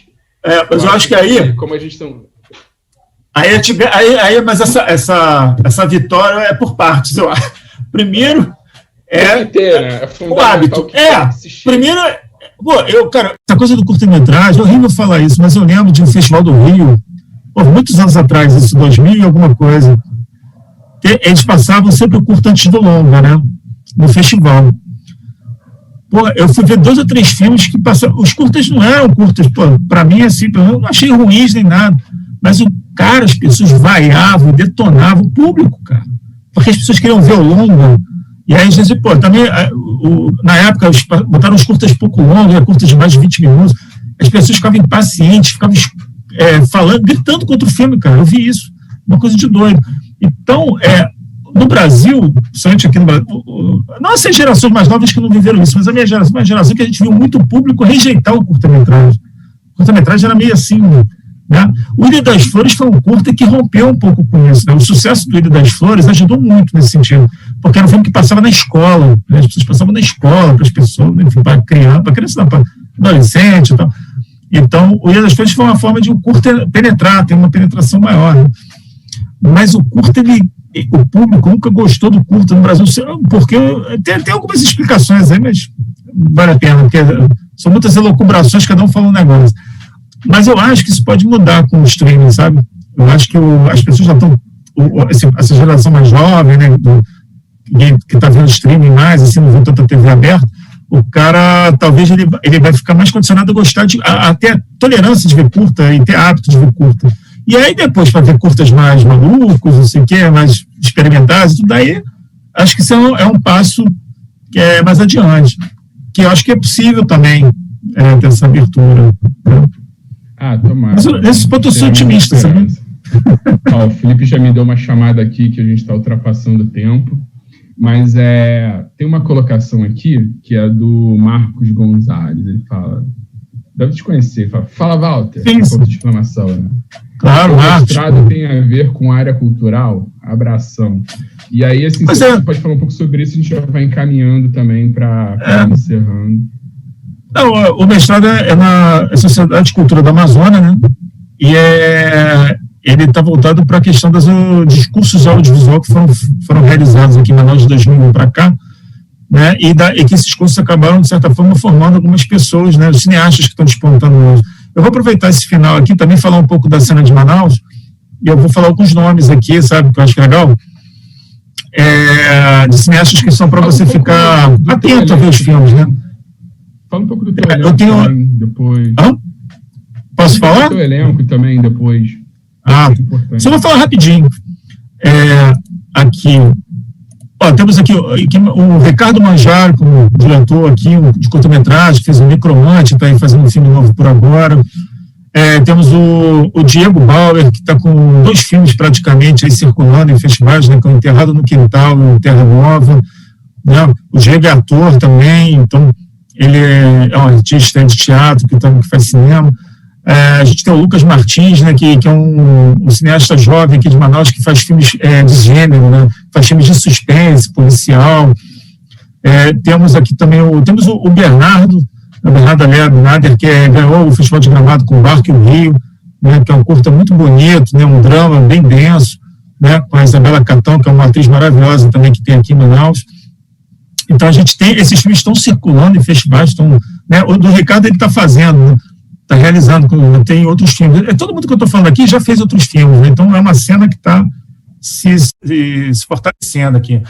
Mas eu acho que aí... Como a gente tão... Mas essa vitória é por partes, eu acho. Primeiro... Tem que ter, né? O hábito. Primeiro... Cara, essa coisa do curta-metragem, é horrível falar isso, mas eu lembro de um festival do Rio, muitos anos atrás, isso, 2000 e alguma coisa, eles passavam sempre o curta antes do longa, né? No festival. Eu fui ver 2 ou 3 filmes que passaram. Os curtas não eram curtas, para mim, assim, eu não achei ruins nem nada. Mas, as pessoas vaiavam, detonavam o público, cara. Porque as pessoas queriam ver o longa. E aí, às vezes, também, na época, botaram os curtas pouco longos, curtas de mais de 20 minutos. As pessoas ficavam impacientes, ficavam falando, gritando contra o filme, cara. Eu vi isso. Uma coisa de doido. Então, no Brasil, principalmente aqui no Brasil, não essas gerações mais novas que não viveram isso, mas a minha geração, uma geração que a gente viu muito público rejeitar o curta-metragem. O curta-metragem era meio assim, né? O Ilha das Flores foi um curta que rompeu um pouco com isso, né? O sucesso do Ilha das Flores ajudou muito nesse sentido, porque era um filme que passava na escola, né? As pessoas passavam na escola, para as pessoas, enfim, para criança, não, para adolescente e tal. Então, o Ilha das Flores foi uma forma de um curta penetrar, ter uma penetração maior, né? Mas o curta, o público nunca gostou do curta no Brasil, porque tem algumas explicações aí, mas não vale a pena, porque são muitas elucubrações, cada um fala um negócio. Mas eu acho que isso pode mudar com o streaming, sabe? Eu acho que as pessoas já estão, essa geração mais jovem, né, que está vendo streaming mais, assim, não vê tanta TV aberta, o cara, talvez ele vai ficar mais condicionado a gostar a ter tolerância de ver curta e ter hábito de ver curta. E aí depois, para ver curtas mais malucos, não sei o quê, mais experimentais, tudo aí, acho que isso é um passo que é mais adiante, que eu acho que é possível também ter essa abertura, né? Tomara. Mas nesse ponto eu sou otimista, sabe? O Felipe já me deu uma chamada aqui que a gente está ultrapassando o tempo, mas tem uma colocação aqui que é do Marcos Gonzalez. Ele fala, deve te conhecer, fala Walter, ponto de exclamação, né? Claro, o mestrado tem a ver com área cultural? Abração. E aí, assim, você pode falar um pouco sobre isso, a gente já vai encaminhando também para encerrando. Não, o mestrado é na Sociedade de Cultura da Amazônia, né? E ele está voltado para a questão dos discursos audiovisual que foram realizados aqui em Manaus de 2001 para cá, né? E que esses cursos acabaram, de certa forma, formando algumas pessoas, né? Os cineastas que estão despontando hoje. Eu vou aproveitar esse final aqui, também falar um pouco da cena de Manaus, e eu vou falar alguns nomes aqui, sabe, que eu acho que é legal, de cineastas que são para você ficar atento a ver os filmes, né? Fala um pouco do teu elenco também, depois. Posso falar? Do teu elenco também, depois. Só vou falar rapidinho. Aqui. Temos aqui o Ricardo Manjaro, como diretor aqui de curta-metragem, fez o Necromante, está aí fazendo um filme novo por agora. Temos o Diego Bauer, que está com 2 filmes praticamente aí circulando em festivais, né, que é o Enterrado no Quintal e o Terra Nova. Né? O Diego é ator também, então ele é um artista de teatro que faz cinema. A gente tem o Lucas Martins, né, que é um cineasta jovem aqui de Manaus, que faz filmes de gênero, né, faz filmes de suspense, policial. Temos aqui também o Bernardo Nader, que ganhou o Festival de Gramado com o Barco e o Rio, né, que é um curta muito bonito, né, um drama bem denso, né, com a Isabela Catão, que é uma atriz maravilhosa também que tem aqui em Manaus. Então a gente tem, esses filmes estão circulando em festivais, né, o do Ricardo ele está fazendo, né, está realizando, tem outros filmes. Todo mundo que eu estou falando aqui já fez outros filmes, né? Então é uma cena que está se fortalecendo aqui.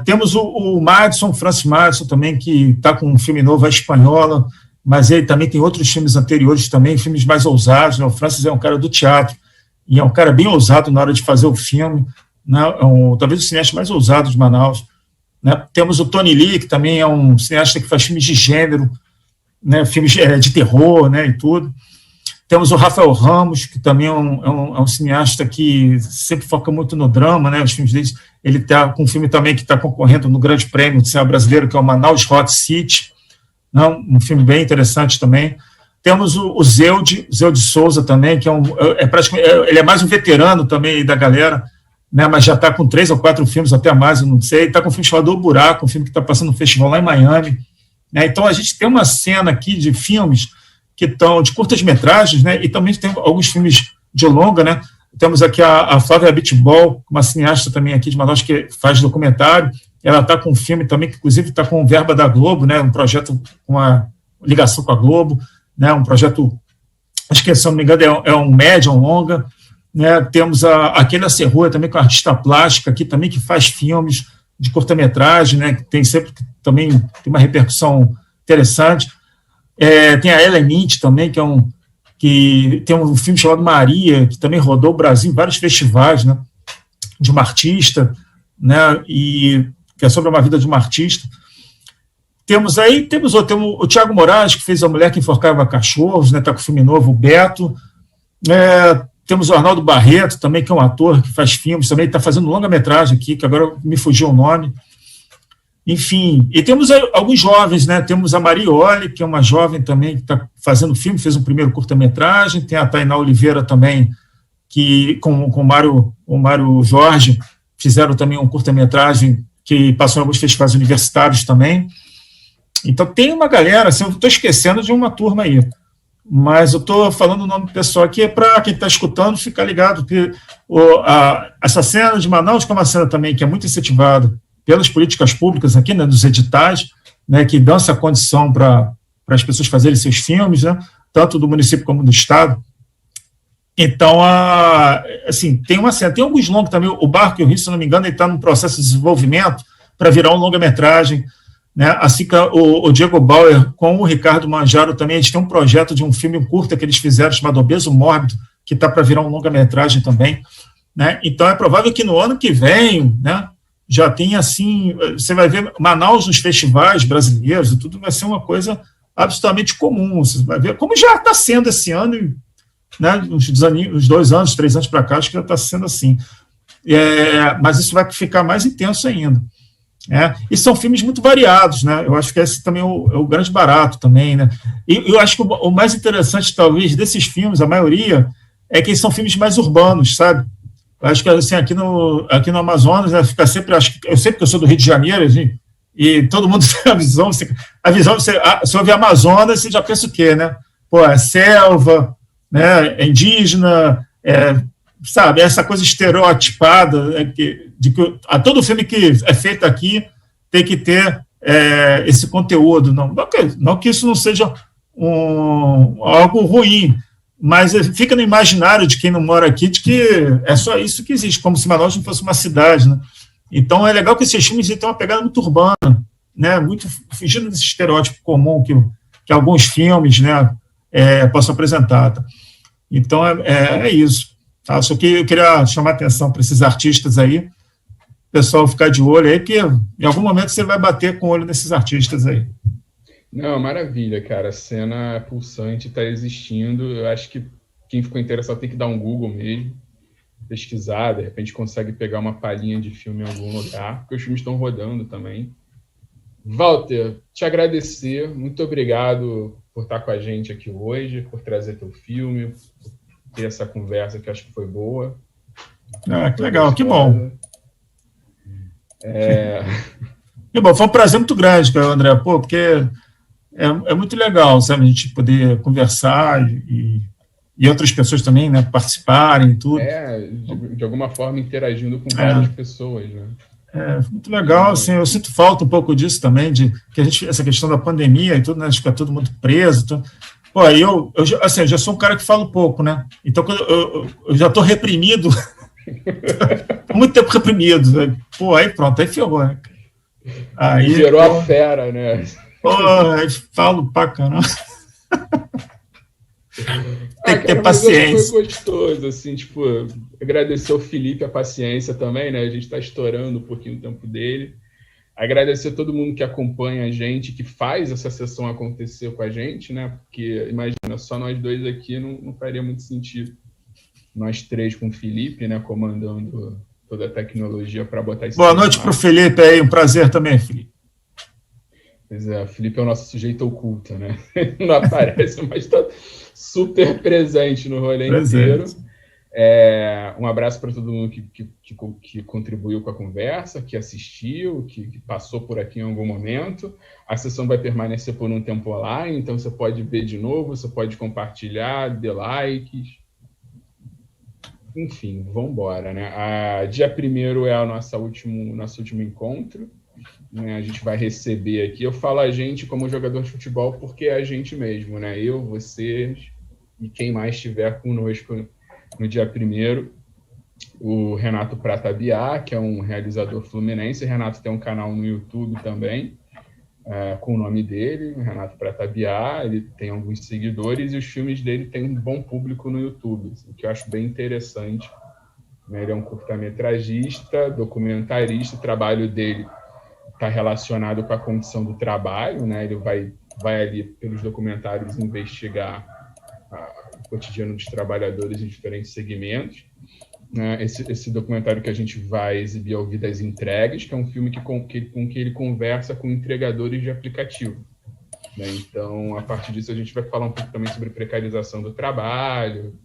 Temos o Madison, Francis Madison também, que está com um filme novo, A Espanhola, mas ele também tem outros filmes anteriores também, filmes mais ousados, né? O Francis é um cara do teatro, e é um cara bem ousado na hora de fazer o filme, né? Talvez o cineasta mais ousado de Manaus, né? Temos o Tony Lee, que também é um cineasta que faz filmes de gênero, né? Filmes de terror, né? E tudo. Temos o Rafael Ramos, que também é um cineasta que sempre foca muito no drama, né? Os filmes dele, ele está com um filme também que está concorrendo no Grande Prêmio do Cinema Brasileiro, que é o Manaus Hot City, né? Um filme bem interessante também. Temos o Zeude Souza também, que ele é mais um veterano também da galera, né? Mas já está com 3 ou 4 filmes, até mais, eu não sei. Está com um filme chamado O Buraco, um filme que está passando no festival lá em Miami, né? Então a gente tem uma cena aqui de filmes que estão de curtas-metragens, né? E também tem alguns filmes de longa, né? Temos aqui a Flávia Bitbol, uma cineasta também aqui de Manaus que faz documentário. Ela está com um filme também que, inclusive, está com verba da Globo, né? Um projeto com uma ligação com a Globo, né? Um projeto, acho que, se não me engano, é um média, um longa, né? Temos a Keila Serrua também, que é uma artista plástica aqui também, que faz filmes de curta-metragem, né? Que tem sempre também tem uma repercussão interessante. Tem a Ellen Mint também, que tem um filme chamado Maria, que também rodou o Brasil em vários festivais, né, de uma artista, né, e que é sobre uma vida de uma artista. Temos o Thiago Moraes, que fez A Mulher que Enforcava Cachorros, né, está com o filme novo, o Beto. Temos o Arnaldo Barreto, também, que é um ator que faz filmes, também está fazendo longa-metragem aqui, que agora me fugiu o nome. Enfim, e temos alguns jovens, né? Temos a Mariole, que é uma jovem também que está fazendo filme, fez um primeiro curta-metragem. Tem a Tainá Oliveira também, que com o Mário Jorge fizeram também um curta-metragem que passou em alguns festivais universitários também. Então tem uma galera, assim, eu estou esquecendo de uma turma aí, mas eu estou falando o nome do pessoal aqui para quem está escutando ficar ligado, porque essa cena de Manaus, que é uma cena também que é muito incentivada pelas políticas públicas aqui, né, dos editais, né, que dão essa condição para as pessoas fazerem seus filmes, né, tanto do município como do estado. Então, assim, tem alguns longos também. O Barco e o Rio, se não me engano, ele está num processo de desenvolvimento para virar um longa-metragem, né, assim que o Diego Bauer com o Ricardo Manjaro também, eles têm um projeto de um filme curta que eles fizeram chamado Obeso Mórbido, que está para virar um longa-metragem também, né. Então é provável que no ano que vem, né, já tem, assim, você vai ver Manaus nos festivais brasileiros e tudo vai ser uma coisa absolutamente comum, você vai ver, como já está sendo esse ano, né, uns 2 anos, 3 anos para cá, acho que já está sendo assim, mas isso vai ficar mais intenso ainda, e são filmes muito variados, né, eu acho que esse também é o grande barato também, né, e eu acho que o mais interessante, talvez, desses filmes, a maioria, é que são filmes mais urbanos, sabe? Acho que assim, aqui no Amazonas, né, fica sempre, eu sei porque eu sou do Rio de Janeiro, assim, e todo mundo tem a visão, você ouve Amazonas, você já pensa o quê, né? Pô, é selva, né, é indígena, sabe, essa coisa estereotipada, de que todo filme que é feito aqui tem que ter esse conteúdo, não que isso não seja algo ruim, mas fica no imaginário de quem não mora aqui de que é só isso que existe, como se Manaus não fosse uma cidade, né? Então é legal que esses filmes têm uma pegada muito urbana, né? Muito fugindo desse estereótipo comum que alguns filmes, né, possam apresentar. Tá? Então é isso. Tá? Só que eu queria chamar a atenção para esses artistas aí, o pessoal ficar de olho aí, que em algum momento você vai bater com o olho nesses artistas aí. Não, maravilha, cara. A cena pulsante está existindo. Eu acho que quem ficou interessado tem que dar um Google mesmo, pesquisar, de repente consegue pegar uma palhinha de filme em algum lugar, porque os filmes estão rodando também. Walter, te agradecer. Muito obrigado por estar com a gente aqui hoje, por trazer teu filme, por ter essa conversa que eu acho que foi boa. Que legal, que bom. Que bom, foi um prazer muito grande, André, porque é muito legal, sabe, a gente poder conversar e outras pessoas também, né, participarem e tudo. De alguma forma interagindo com várias pessoas, né? Muito legal, assim, eu sinto falta um pouco disso também, essa questão da pandemia e tudo, né, de ficar todo mundo preso. Tudo. Pô, eu já sou um cara que falo pouco, né, então eu já estou reprimido Muito tempo reprimido. Né? Pô, aí pronto, aí ferrou, né? Aí, Liberou a fera, né? pô, aí falo pra caramba. Tem que ter Cara, mas acho que foi paciência. gostoso, assim, tipo, agradecer ao Felipe a paciência também, né? A gente tá estourando um pouquinho o tempo dele. Agradecer a todo mundo que acompanha a gente, que faz essa sessão acontecer com a gente, né? Porque, imagina, só nós dois aqui não faria muito sentido. Nós três com o Felipe, né? Comandando toda a tecnologia para botar isso Boa tudo noite no para o ar. Felipe aí, um prazer também, Felipe. Pois é, o Felipe é o nosso sujeito oculto, né? Não aparece, mas está super presente no rolê inteiro. Presente. Um abraço para todo mundo que contribuiu com a conversa, que assistiu, que passou por aqui em algum momento. A sessão vai permanecer por um tempo online, então você pode ver de novo, você pode compartilhar, dê likes. Enfim, vamos embora, né? Dia 1º é o nosso último encontro. Né? A gente vai receber aqui. Eu falo a gente como jogador de futebol porque é a gente mesmo, né? Eu, vocês e quem mais estiver conosco no dia 1º, o Renato Prata Biá, que é um realizador fluminense. O Renato tem um canal no YouTube também, com o nome dele, Renato Prata Biá. Ele tem alguns seguidores e os filmes dele têm um bom público no YouTube, o que eu acho bem interessante. Ele é um curta-metragista, documentarista. O trabalho dele está relacionado com a condição do trabalho, né? Ele vai ali pelos documentários investigar o cotidiano dos trabalhadores em diferentes segmentos. Esse documentário que a gente vai exibir é o Vidas Entregues, que é um filme com que ele conversa com entregadores de aplicativo. Né? Então, a partir disso, a gente vai falar um pouco também sobre precarização do trabalho,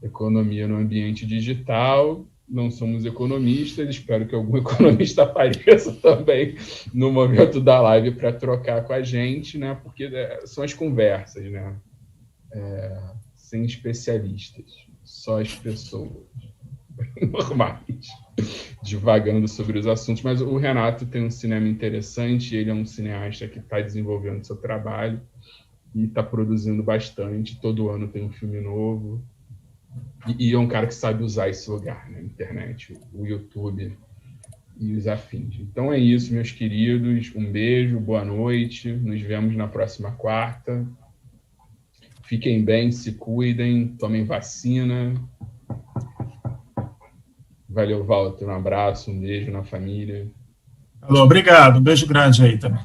economia no ambiente digital. Não somos economistas, espero que algum economista apareça também no momento da live para trocar com a gente, né? Porque são as conversas, né? Sem especialistas, só as pessoas normais, divagando sobre os assuntos. Mas o Renato tem um cinema interessante, ele é um cineasta que está desenvolvendo seu trabalho e está produzindo bastante. Todo ano tem um filme novo. E é um cara que sabe usar esse lugar, né? A internet, o YouTube e os afins. Então é isso, meus queridos. Um beijo, boa noite. Nos vemos na próxima quarta. Fiquem bem, se cuidem, tomem vacina. Valeu, Walter. Um abraço, um beijo na família. Alô, obrigado. Um beijo grande aí também.